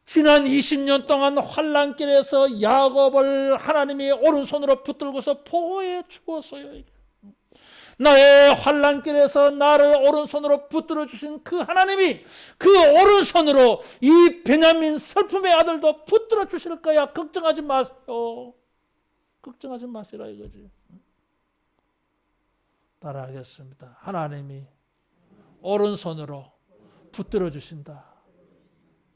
지난 20년 동안 환난길에서 야곱을 하나님이 오른손으로 붙들고서 보호해 주었어요. 이게. 나의 환난길에서 나를 오른손으로 붙들어 주신 그 하나님이 그 오른손으로 이 베냐민 슬픔의 아들도 붙들어 주실 거야. 걱정하지 마세요. 걱정하지 마시라 이거지. 따라하겠습니다. 하나님이 오른손으로 붙들어 주신다.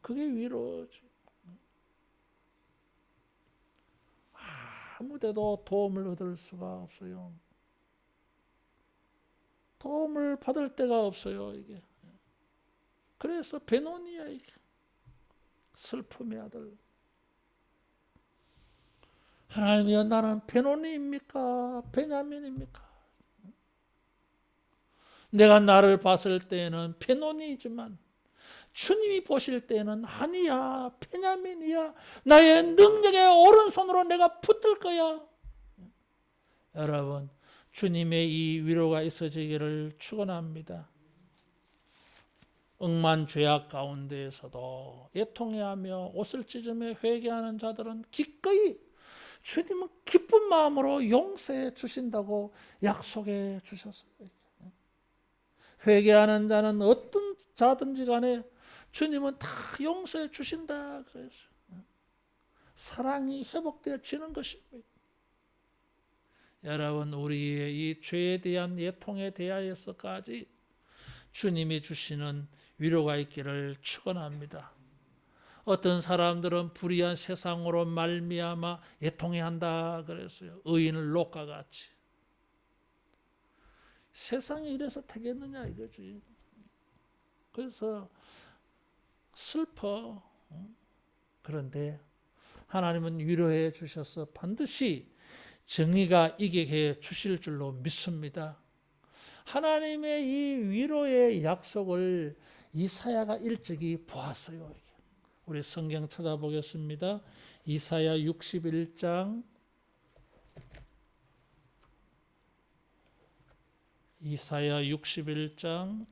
그게 위로지. 아무데도 도움을 얻을 수가 없어요. 도움을 받을 데가 없어요. 이게. 그래서 베노니야 이게. 슬픔의 아들. 하나님이여 나는 베노니입니까? 베냐민입니까? 내가 나를 봤을 때에는 베노니이지만 주님이 보실 때는 아니야 베냐민이야. 나의 능력의 오른손으로 내가 붙들 거야. 여러분 주님의 이 위로가 있어지기를 축원합니다. 억만 죄악 가운데에서도 애통해하며 옷을 찢으며 회개하는 자들은 기꺼이 주님은 기쁜 마음으로 용서해 주신다고 약속해 주셨어요. 회개하는 자는 어떤 자든지 간에 주님은 다 용서해 주신다 그랬어요. 사랑이 회복되어지는 것입니다. 여러분 우리의 이 죄에 대한 애통에 대하여서까지 주님이 주시는 위로가 있기를 축원합니다. 어떤 사람들은 불의한 세상으로 말미암아 애통해한다 그랬어요. 의인을 녹과 같이. 세상이 이래서 되겠느냐 이거지. 그래서 슬퍼. 그런데 하나님은 위로해 주셔서 반드시 정의가 이기게 해 주실 줄로 믿습니다. 하나님의 이 위로의 약속을 이사야가 일찍이 보았어요. 우리 성경 찾아보겠습니다. 이사야 61장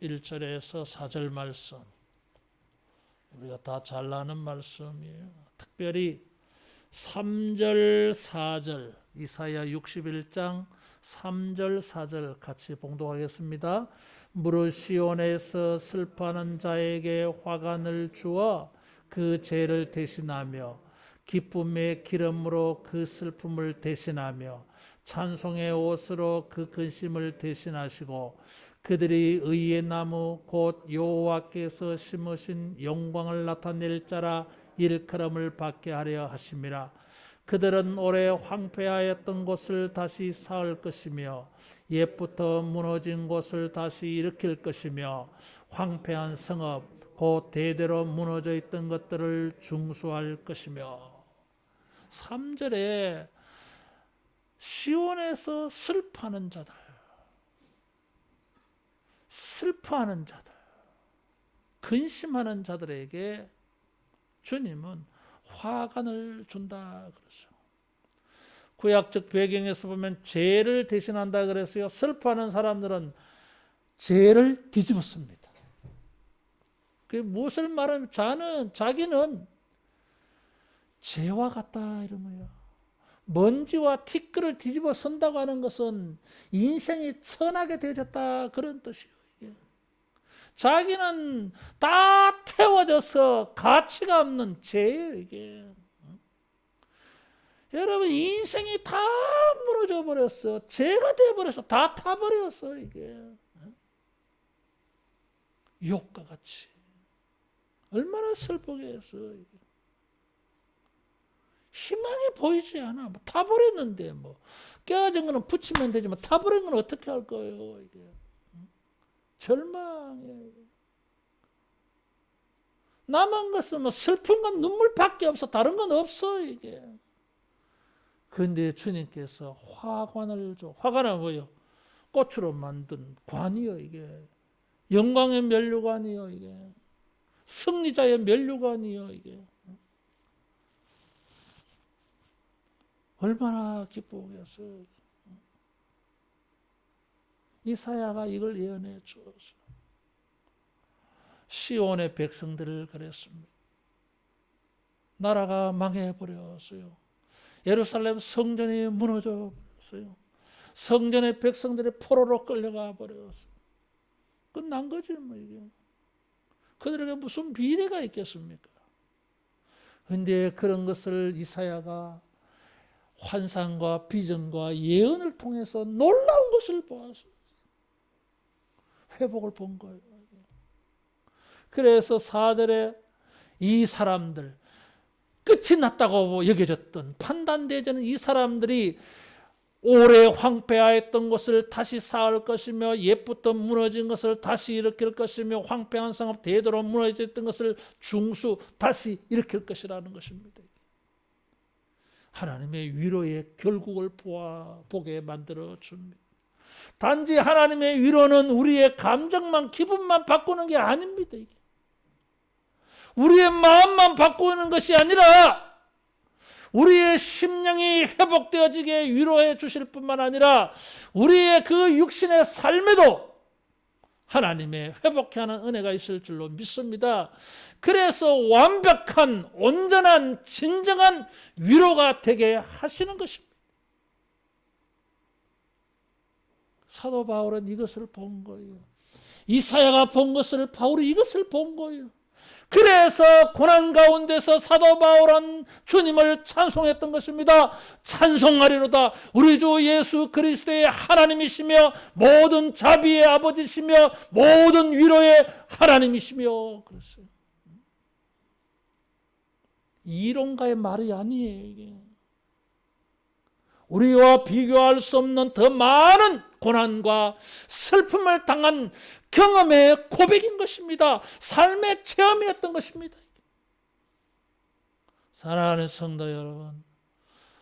1절에서 4절 말씀. 우리가 다 잘 아는 말씀이에요. 특별히 3절 4절 이사야 61장 3절 4절 같이 봉독하겠습니다. 무릇 시온에서 슬퍼하는 자에게 화관을 주어 그 죄를 대신하며 기쁨의 기름으로 그 슬픔을 대신하며 찬송의 옷으로 그 근심을 대신하시고 그들이 의의 나무 곧 여호와께서 심으신 영광을 나타낼 자라 일컬음을 받게 하려 하심이라. 그들은 오래 황폐하였던 곳을 다시 쌓을 것이며 옛부터 무너진 곳을 다시 일으킬 것이며 황폐한 성읍 곧 대대로 무너져 있던 것들을 중수할 것이며. 3절에 시온에서 슬퍼하는 자들, 근심하는 자들에게 주님은 화관을 준다 그랬어요. 구약적 배경에서 보면 죄를 대신한다 그랬어요. 슬퍼하는 사람들은 죄를 뒤집었습니다. 그게 무엇을 말하면 자기는 죄와 같다 이런 거예요. 먼지와 티끌을 뒤집어 쓴다고 하는 것은 인생이 천하게 되어졌다 그런 뜻이에요. 이게. 자기는 다 태워져서 가치가 없는 죄예요. 이게. 여러분 인생이 다 무너져 버렸어. 죄가 되어버렸어. 다 타버렸어. 이게. 욕과 같이. 얼마나 슬프게 했어. 이게. 희망이 보이지 않아. 뭐 타버렸는데 뭐 깨어진 거는 붙이면 되지만 타버린 건 어떻게 할 거예요. 이게. 절망이에요. 남은 것은 뭐 슬픈 건 눈물밖에 없어. 다른 건 없어. 이게. 그런데 주님께서 화관을 줘. 화관은 뭐요? 꽃으로 만든 관이요. 이게. 영광의 면류관이요. 이게. 승리자의 면류관이요. 이게. 얼마나 기쁘겠어요. 이사야가 이걸 예언해 주었어요. 시온의 백성들을 그랬습니다. 나라가 망해버렸어요. 예루살렘 성전이 무너져 버렸어요. 성전의 백성들이 포로로 끌려가 버렸어요. 끝난 거지 뭐 이게. 그들에게 무슨 미래가 있겠습니까? 그런데 그런 것을 이사야가 환상과 비전과 예언을 통해서 놀라운 것을 보았어요. 회복을 본 거예요. 그래서 4절에 이 사람들, 끝이 났다고 여겨졌던 판단되지는 이 사람들이 오래 황폐하였던 것을 다시 쌓을 것이며 옛부터 무너진 것을 다시 일으킬 것이며 황폐한 성읍 대도로 무너졌던 것을 중수 다시 일으킬 것이라는 것입니다. 하나님의 위로의 결국을 보게 만들어 줍니다. 단지 하나님의 위로는 우리의 감정만 기분만 바꾸는 게 아닙니다. 이게. 우리의 마음만 바꾸는 것이 아니라 우리의 심령이 회복되어지게 위로해 주실 뿐만 아니라 우리의 그 육신의 삶에도 하나님의 회복케 하는 은혜가 있을 줄로 믿습니다. 그래서 완벽한 온전한 진정한 위로가 되게 하시는 것입니다. 사도 바울은 이것을 본 거예요. 이사야가 본 것을 바울이 이것을 본 거예요. 그래서 고난 가운데서 사도 바울은 주님을 찬송했던 것입니다. 찬송하리로다. 우리 주 예수 그리스도의 하나님이시며 모든 자비의 아버지시며 모든 위로의 하나님이시며 그랬어요. 이론가의 말이 아니에요. 이게. 우리와 비교할 수 없는 더 많은 고난과 슬픔을 당한 경험의 고백인 것입니다. 삶의 체험이었던 것입니다. 사랑하는 성도 여러분,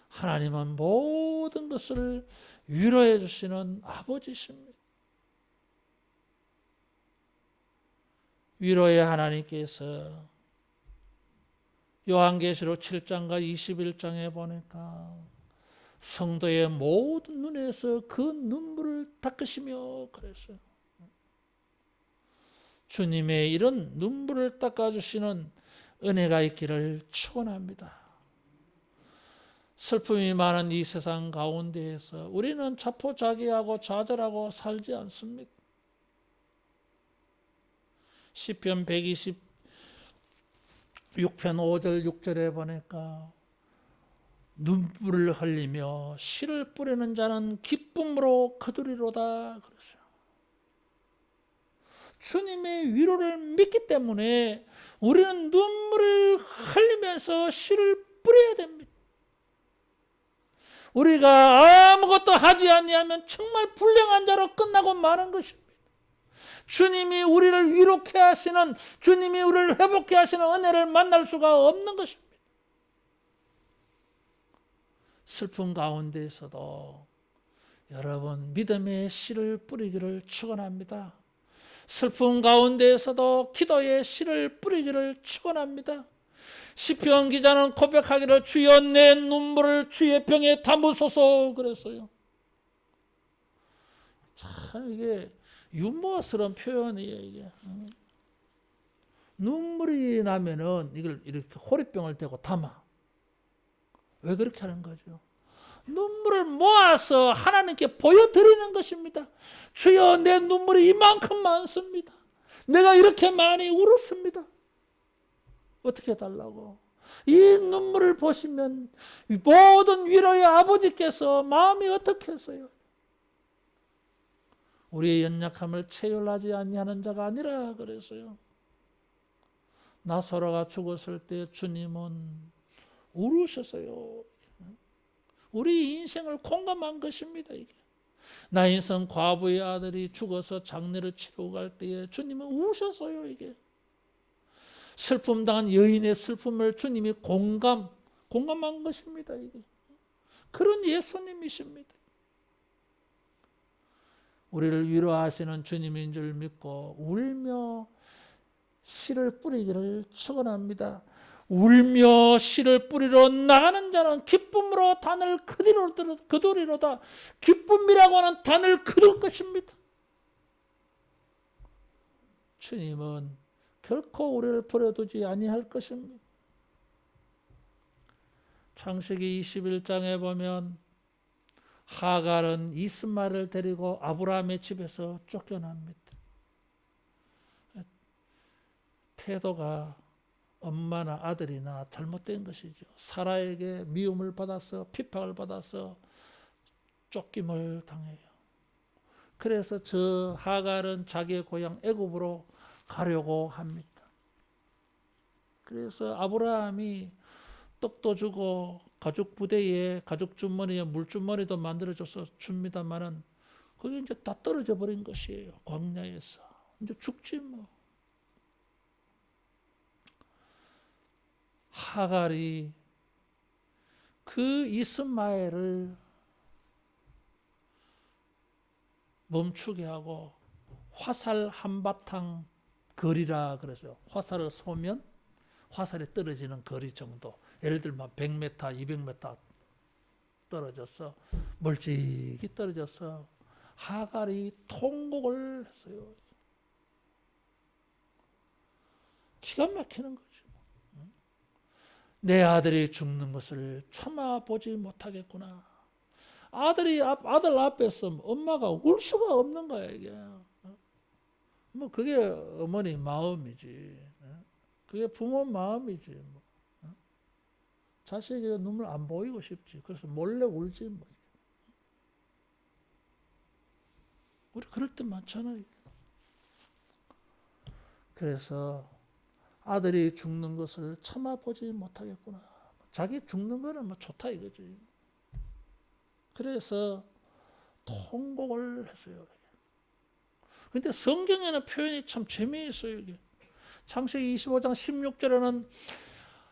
하나님은 모든 것을 위로해 주시는 아버지십니다. 위로의 하나님께서 요한계시록 7장과 21장에 보니까 성도의 모든 눈에서 그 눈물을 닦으시며 그랬어요. 주님의 이런 눈물을 닦아주시는 은혜가 있기를 축원합니다. 슬픔이 많은 이 세상 가운데에서 우리는 자포자기하고 좌절하고 살지 않습니다. 시편 126편 5절 6절에 보니까 눈물을 흘리며 씨를 뿌리는 자는 기쁨으로 거두리로다 그랬어요. 주님의 위로를 믿기 때문에 우리는 눈물을 흘리면서 씨를 뿌려야 됩니다. 우리가 아무것도 하지 아니하면 정말 불량한 자로 끝나고 마는 것입니다. 주님이 우리를 위로케 하시는, 주님이 우리를 회복케 하시는 은혜를 만날 수가 없는 것입니다. 슬픔 가운데에서도 여러분 믿음의 씨를 뿌리기를 축원합니다. 슬픔 가운데에서도 기도의 씨를 뿌리기를 축원합니다. 시편 기자는 고백하기를 주여 내 눈물을 주의 병에 담으소서 그랬어요. 참 이게 유머스러운 표현이에요. 이게. 눈물이 나면은 이걸 이렇게 호리병을 대고 담아. 왜 그렇게 하는 거죠? 눈물을 모아서 하나님께 보여드리는 것입니다. 주여, 내 눈물이 이만큼 많습니다. 내가 이렇게 많이 울었습니다. 어떻게 해달라고? 이 눈물을 보시면 모든 위로의 아버지께서 마음이 어떻게 했어요? 우리의 연약함을 체휼하지 아니하는 자가 아니라 그랬어요. 나사로가 죽었을 때 주님은 울으셨어요. 우리 인생을 공감한 것입니다. 이게. 나인성 과부의 아들이 죽어서 장례를 치르고 갈 때에 주님은 우셨어요. 이게. 슬픔 당한 여인의 슬픔을 주님이 공감한 것입니다. 이게. 그런 예수님이십니다. 우리를 위로하시는 주님인 줄 믿고 울며 씨를 뿌리기를 축원합니다. 울며 씨를 뿌리러 나가는 자는 기쁨으로 단을 거두리로다. 기쁨이라고 하는 단을 거둘 것입니다. 주님은 결코 우리를 버려두지 아니할 것입니다. 창세기 21장에 보면 하갈은 이스마엘을 데리고 아브라함의 집에서 쫓겨납니다. 태도가 엄마나 아들이나 잘못된 것이죠. 사라에게 미움을 받아서 핍박을 받아서 쫓김을 당해요. 그래서 저 하갈은 자기의 고향 애굽으로 가려고 합니다. 그래서 아브라함이 떡도 주고 가죽 부대에 가죽 주머니에 물주머니도 만들어줘서 줍니다만은 그게 이제 다 떨어져 버린 것이에요. 광야에서 이제 죽지 뭐. 하갈이 그 이스마엘을 멈추게 하고 화살 한바탕 거리라 그래서 화살을 쏘면 화살이 떨어지는 거리 정도. 예를 들면 100m, 200m 떨어져서 멀찍이 떨어져서 하갈이 통곡을 했어요. 기가 막히는 거죠. 내 아들이 죽는 것을 참아보지 못하겠구나. 아들 앞에서 엄마가 울 수가 없는 거야, 이게. 뭐, 그게 어머니 마음이지. 그게 부모 마음이지. 뭐. 자식이 눈물 안 보이고 싶지. 그래서 몰래 울지. 뭐. 우리 그럴 때 많잖아요. 그래서 아들이 죽는 것을 참아보지 못하겠구나. 자기 죽는 거는 뭐 좋다 이거지. 그래서 통곡을 했어요. 근데 성경에는 표현이 참 재미있어요. 이게. 창세기 25장 16절에는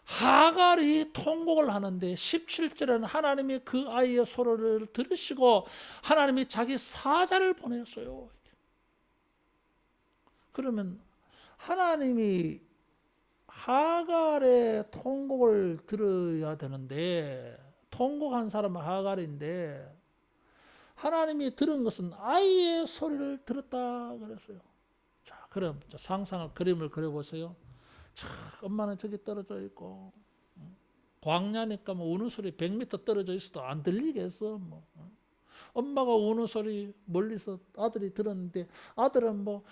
하갈이 통곡을 하는데 17절에는 하나님이 그 아이의 소리를 들으시고 하나님이 자기 사자를 보냈어요. 그러면 하나님이 하갈의 통곡을 들어야 되는데 통곡한 사람은 하갈인데 하나님이 들은 것은 아이의 소리를 들었다 그랬어요. 자, 그럼 상상을 그림을 그려보세요. 자, 엄마는 저기 떨어져 있고 광야니까 뭐 우는 소리 100m 떨어져 있어도 안 들리겠어. 뭐. 엄마가 우는 소리 멀리서 아들이 들었는데 아들은 뭐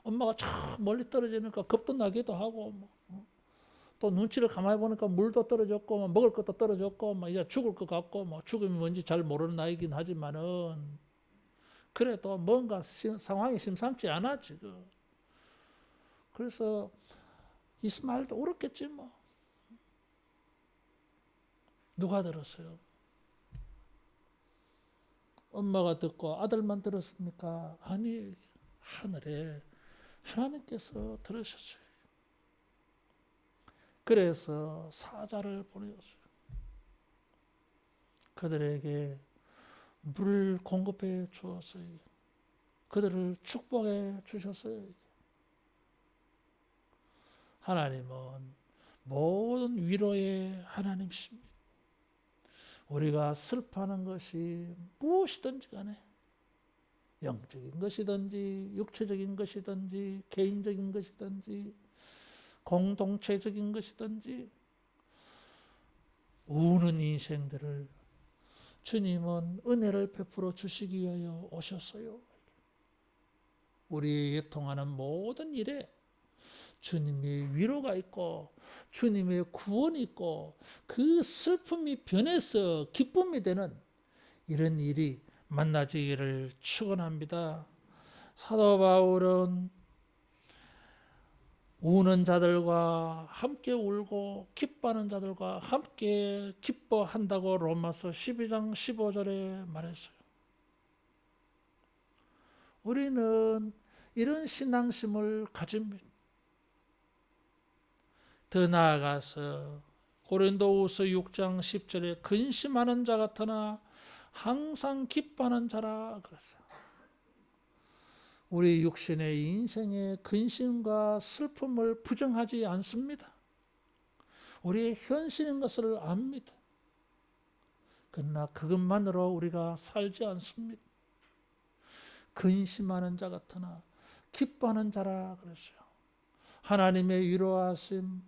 엄마가 저 멀리 떨어지니까 겁도 나기도 하고 뭐. 또 눈치를 가만히 보니까 물도 떨어졌고 뭐 먹을 것도 떨어졌고 뭐 이제 죽을 것 같고 뭐 죽음이 뭔지 잘 모르는 나이긴 하지만은 그래도 뭔가 상황이 심상치 않아 지금. 그래서 이스마엘도 울었겠지 뭐. 누가 들었어요? 엄마가 듣고 아들만 들었습니까? 아니, 하늘에 하나님께서 들으셨어요. 그래서 사자를 보내었어요. 그들에게 물을 공급해 주었어요. 그들을 축복해 주셨어요. 하나님은 모든 위로의 하나님이십니다. 우리가 슬퍼하는 것이 무엇이든지 간에 영적인 것이든지 육체적인 것이든지 개인적인 것이든지 공동체적인 것이든지 우는 인생들을 주님은 은혜를 베풀어 주시기 위하여 오셨어요. 우리에게 통하는 모든 일에 주님의 위로가 있고 주님의 구원이 있고 그 슬픔이 변해서 기쁨이 되는 이런 일이 만나지기를 축원합니다. 사도 바울은 우는 자들과 함께 울고 기뻐하는 자들과 함께 기뻐한다고 로마서 12장 15절에 말했어요. 우리는 이런 신앙심을 가집니다. 더 나아가서 고린도후서 6장 10절에 근심하는 자 같으나 항상 기뻐하는 자라 그랬어요. 우리 육신의 인생의 근심과 슬픔을 부정하지 않습니다. 우리의 현실인 것을 압니다. 그러나 그것만으로 우리가 살지 않습니다. 근심하는 자 같으나 기뻐하는 자라 그랬어요. 하나님의 위로하심,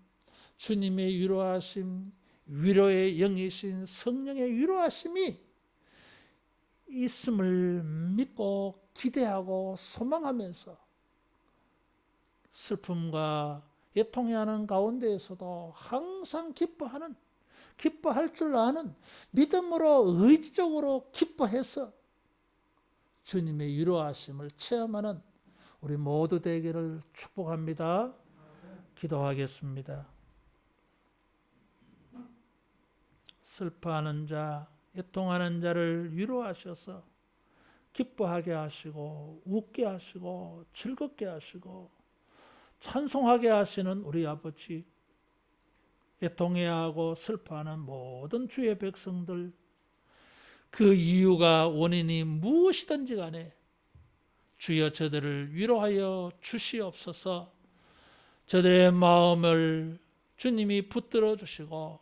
주님의 위로하심, 위로의 영이신 성령의 위로하심이 있음을 믿고 기대하고 소망하면서 슬픔과 애통해하는 가운데에서도 항상 기뻐할 줄 아는 믿음으로 의지적으로 기뻐해서 주님의 위로하심을 체험하는 우리 모두 되기를 축복합니다. 기도하겠습니다. 슬퍼하는 자, 애통하는 자를 위로하셔서 기뻐하게 하시고 웃게 하시고 즐겁게 하시고 찬송하게 하시는 우리 아버지, 애통해하고 슬퍼하는 모든 주의 백성들, 그 이유가 원인이 무엇이든지 간에 주여 저들을 위로하여 주시옵소서. 저들의 마음을 주님이 붙들어 주시고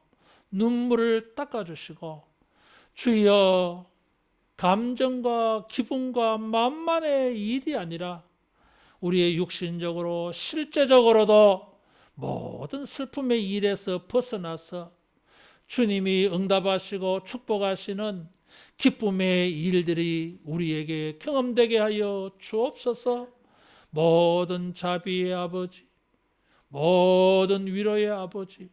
눈물을 닦아 주시고 주여 감정과 기분과 만만의 일이 아니라 우리의 육신적으로 실제적으로도 모든 슬픔의 일에서 벗어나서 주님이 응답하시고 축복하시는 기쁨의 일들이 우리에게 경험되게 하여 주옵소서. 모든 자비의 아버지, 모든 위로의 아버지,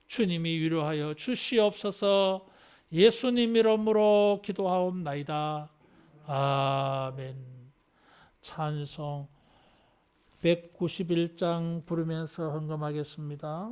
주님이 위로하여 주시옵소서. 예수님 이름으로 기도하옵나이다. 아멘. 찬송 191장 부르면서 헌금하겠습니다.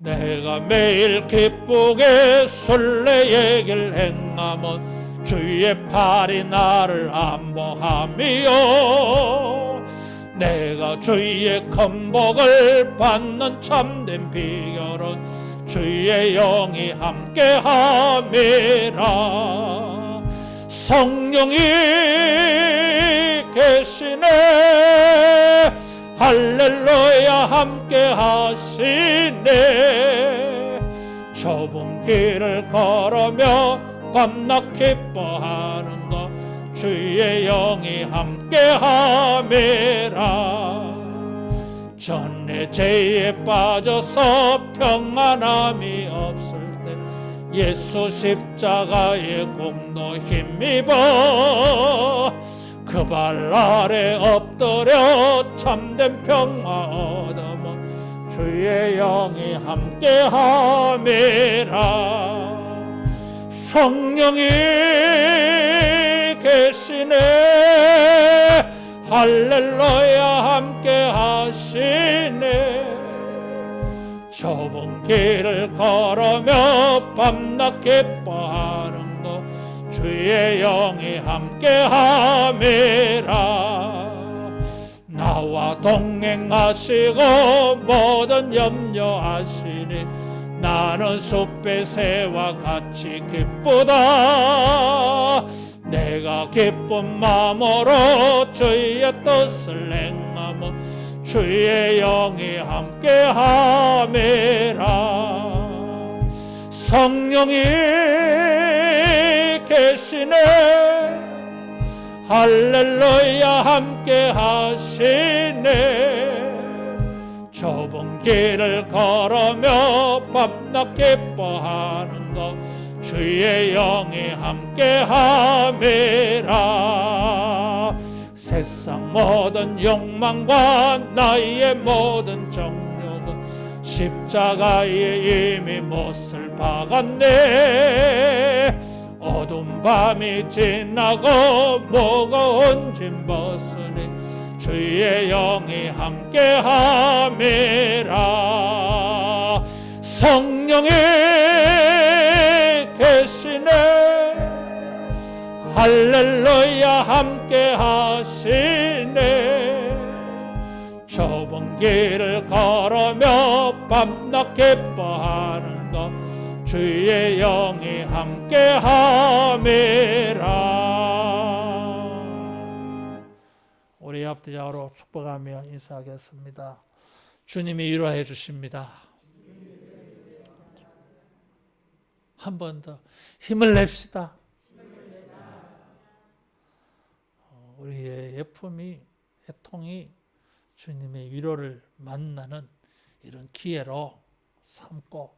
내가 매일 기쁘게 순례의 길 행함은 주의 팔이 나를 안보함이요 내가 주의 큰 복을 받는 참된 비결은 주의 영이 함께함이라. 성령이 계시네 할렐루야 함께 하시네. 좁은 길을 걸으며 밤낮 기뻐하는 것 주의 영이 함께 함이라. 전에 죄에 빠져서 평안함이 없을 때 예수 십자가의 공로 힘입어 그 발 아래 엎드려 참된 평화 얻으며 주의 영이 함께함이라. 성령이 계시네 할렐루야 함께하시네. 좁은 길을 걸으며 밤낮 기뻐하는 것 주의 영이 함께함이라. 나와 동행하시고 모든 염려하시니 나는 숲의 새와 같이 기쁘다. 내가 기쁜 마음으로 주의 뜻을 행하며 주의 영이 함께함이라. 성령이 계시네. 할렐루야 함께 하시네. 좁은 길을 걸으며 밤낮 기뻐하는 것 주의 영이 함께 함이라. 세상 모든 욕망과 나의 모든 정욕은 십자가에 이미 못을 박았네. 어두운 밤이 지나고 무거운 짐 벗으니 주의 영이 함께함이라. 성령이 계시네. 할렐루야 함께하시네. 좁은 길을 걸으며 밤낮 기뻐하는 것 주의 영이 함께함이라. 우리 앞뒤좌우로 축복하며 인사하겠습니다. 주님이 위로해 주십니다. 한 번 더 힘을 냅시다. 우리의 예품이, 애통이 주님의 위로를 만나는 이런 기회로 삼고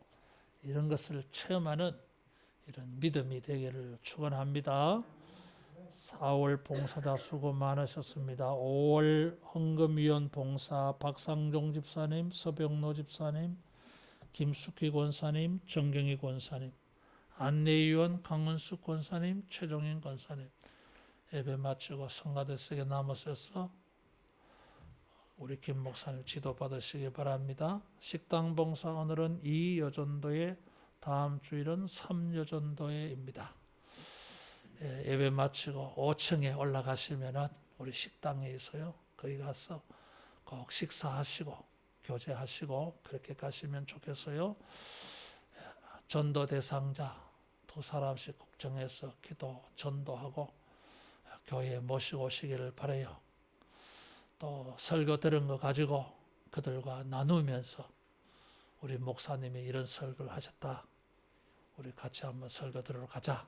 이런 것을 체험하는 이런 믿음이 되기를 축원합니다. 4월 봉사자 수고 많으셨습니다. 5월 헌금위원 봉사 박상종 집사님, 서병노 집사님, 김숙희 권사님, 정경희 권사님, 안내위원 강은숙 권사님, 최종인 권사님, 예배 마치고 성가대석에 남으셔서 우리 김 목사님 지도 받으시기 바랍니다. 식당 봉사 오늘은 2여전도에, 다음 주일은 3여전도에입니다. 예배 마치고 5층에 올라가시면 우리 식당에 있어요. 거기 가서 꼭 식사하시고 교제하시고 그렇게 가시면 좋겠어요. 전도 대상자 2사람씩 걱정해서 기도 전도하고 교회에 모시고 오시기를 바라요. 또 설교 들은 거 가지고 그들과 나누면서 우리 목사님이 이런 설교를 하셨다. 우리 같이 한번 설교 들으러 가자.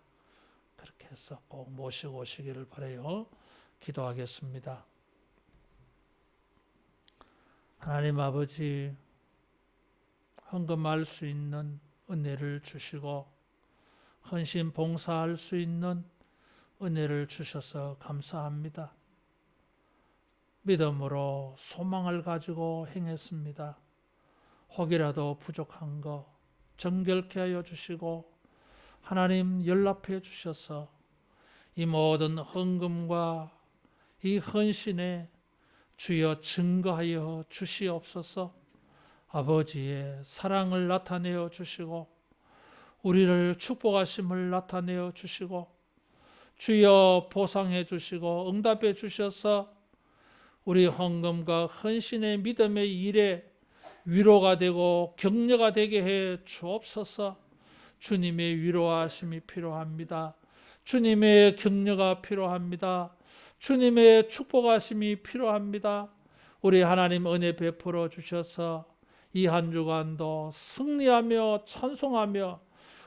그렇게 해서 꼭 모시고 오시기를 바라요. 기도하겠습니다. 하나님 아버지, 헌금할 수 있는 은혜를 주시고 헌신 봉사할 수 있는 은혜를 주셔서 감사합니다. 믿음으로 소망을 가지고 행했습니다. 혹이라도 부족한 거 정결케 하여 주시고 하나님 연락해 주셔서 이 모든 헌금과 이 헌신에 주여 증거하여 주시옵소서. 아버지의 사랑을 나타내어 주시고 우리를 축복하심을 나타내어 주시고 주여 보상해 주시고 응답해 주셔서 우리 헌금과 헌신의 믿음의 일에 위로가 되고 격려가 되게 해 주옵소서. 주님의 위로하심이 필요합니다. 주님의 격려가 필요합니다. 주님의 축복하심이 필요합니다. 우리 하나님 은혜 베풀어 주셔서 이 한 주간도 승리하며 찬송하며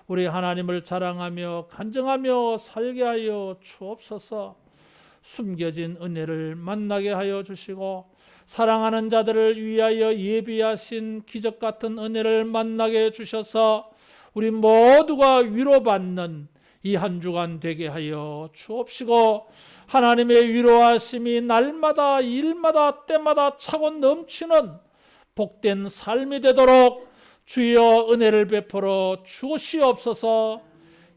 우리 하나님을 자랑하며 간증하며 살게 하여 주옵소서. 숨겨진 은혜를 만나게 하여 주시고 사랑하는 자들을 위하여 예비하신 기적 같은 은혜를 만나게 해 주셔서 우리 모두가 위로받는 이 한 주간 되게 하여 주옵시고 하나님의 위로하심이 날마다 일마다 때마다 차고 넘치는 복된 삶이 되도록 주여 은혜를 베풀어 주시옵소서.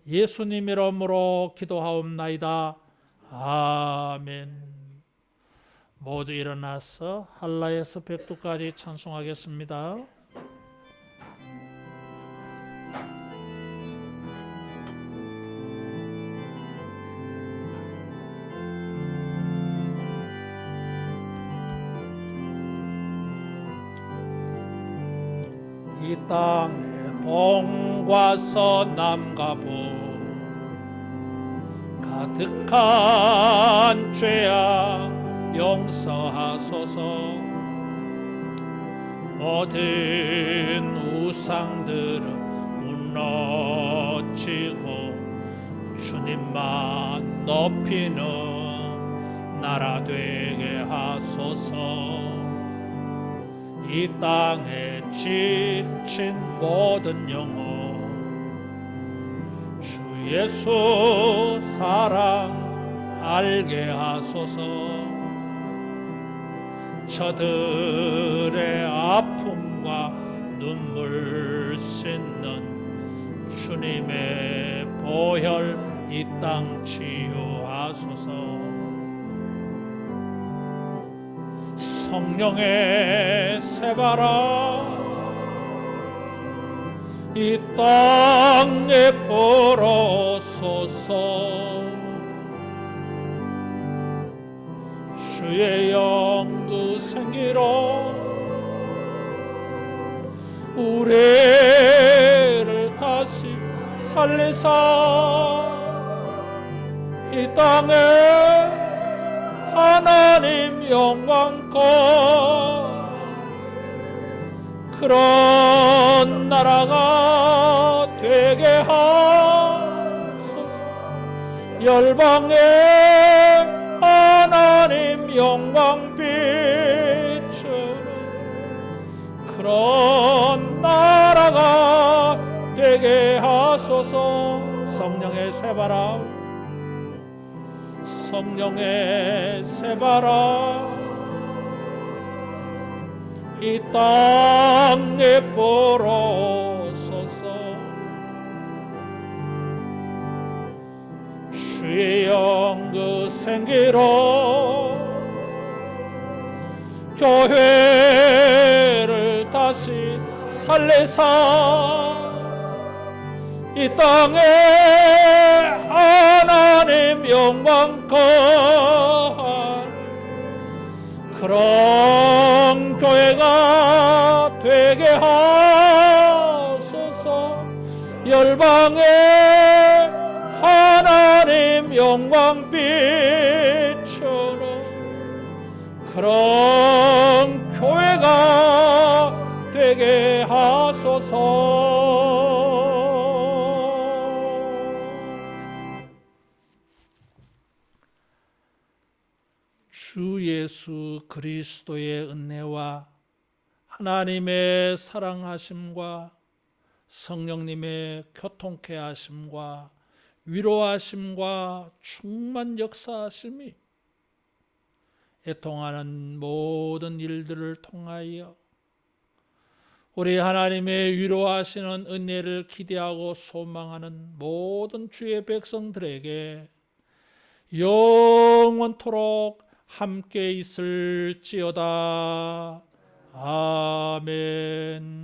예수님 이름으로 기도하옵나이다. 아멘. 모두 일어나서 할라에서 백두까지 찬송하겠습니다. 이 땅의 동과 서남과 북 가득한 죄악 용서하소서. 모든 우상들은 무너지고 주님만 높이는 나라 되게 하소서. 이 땅에 지친 모든 영혼 주 예수 사랑 알게 하소서. 저들의 아픔과 눈물 씻는 주님의 보혈 이 땅 치유하소서. 성령의 새바람 이 땅에 불어소서. 주의 영 그 생기로 우리를 다시 살리사 이 땅에 하나님 영광껏 그런 나라가 되게 하소서. 열방에 하나님 영광 비추는 그런 나라가 되게 하소서. 성령의 새바람 성령의 새바람 이 땅에 불어소서. 주의 영 그 생기로 교회를 다시 살리사 이 땅에 하나님 영광 거한 그런 교회가 되게 하소서. 열방에 하나님 영광 비추는 그런 교회가 되게 하소서. 주 예수 그리스도의 은혜와 하나님의 사랑하심과 성령님의 교통케 하심과 위로하심과 충만 역사하심이 애통하는 모든 일들을 통하여 우리 하나님의 위로하시는 은혜를 기대하고 소망하는 모든 주의 백성들에게 영원토록 함께 있을지어다. 아멘.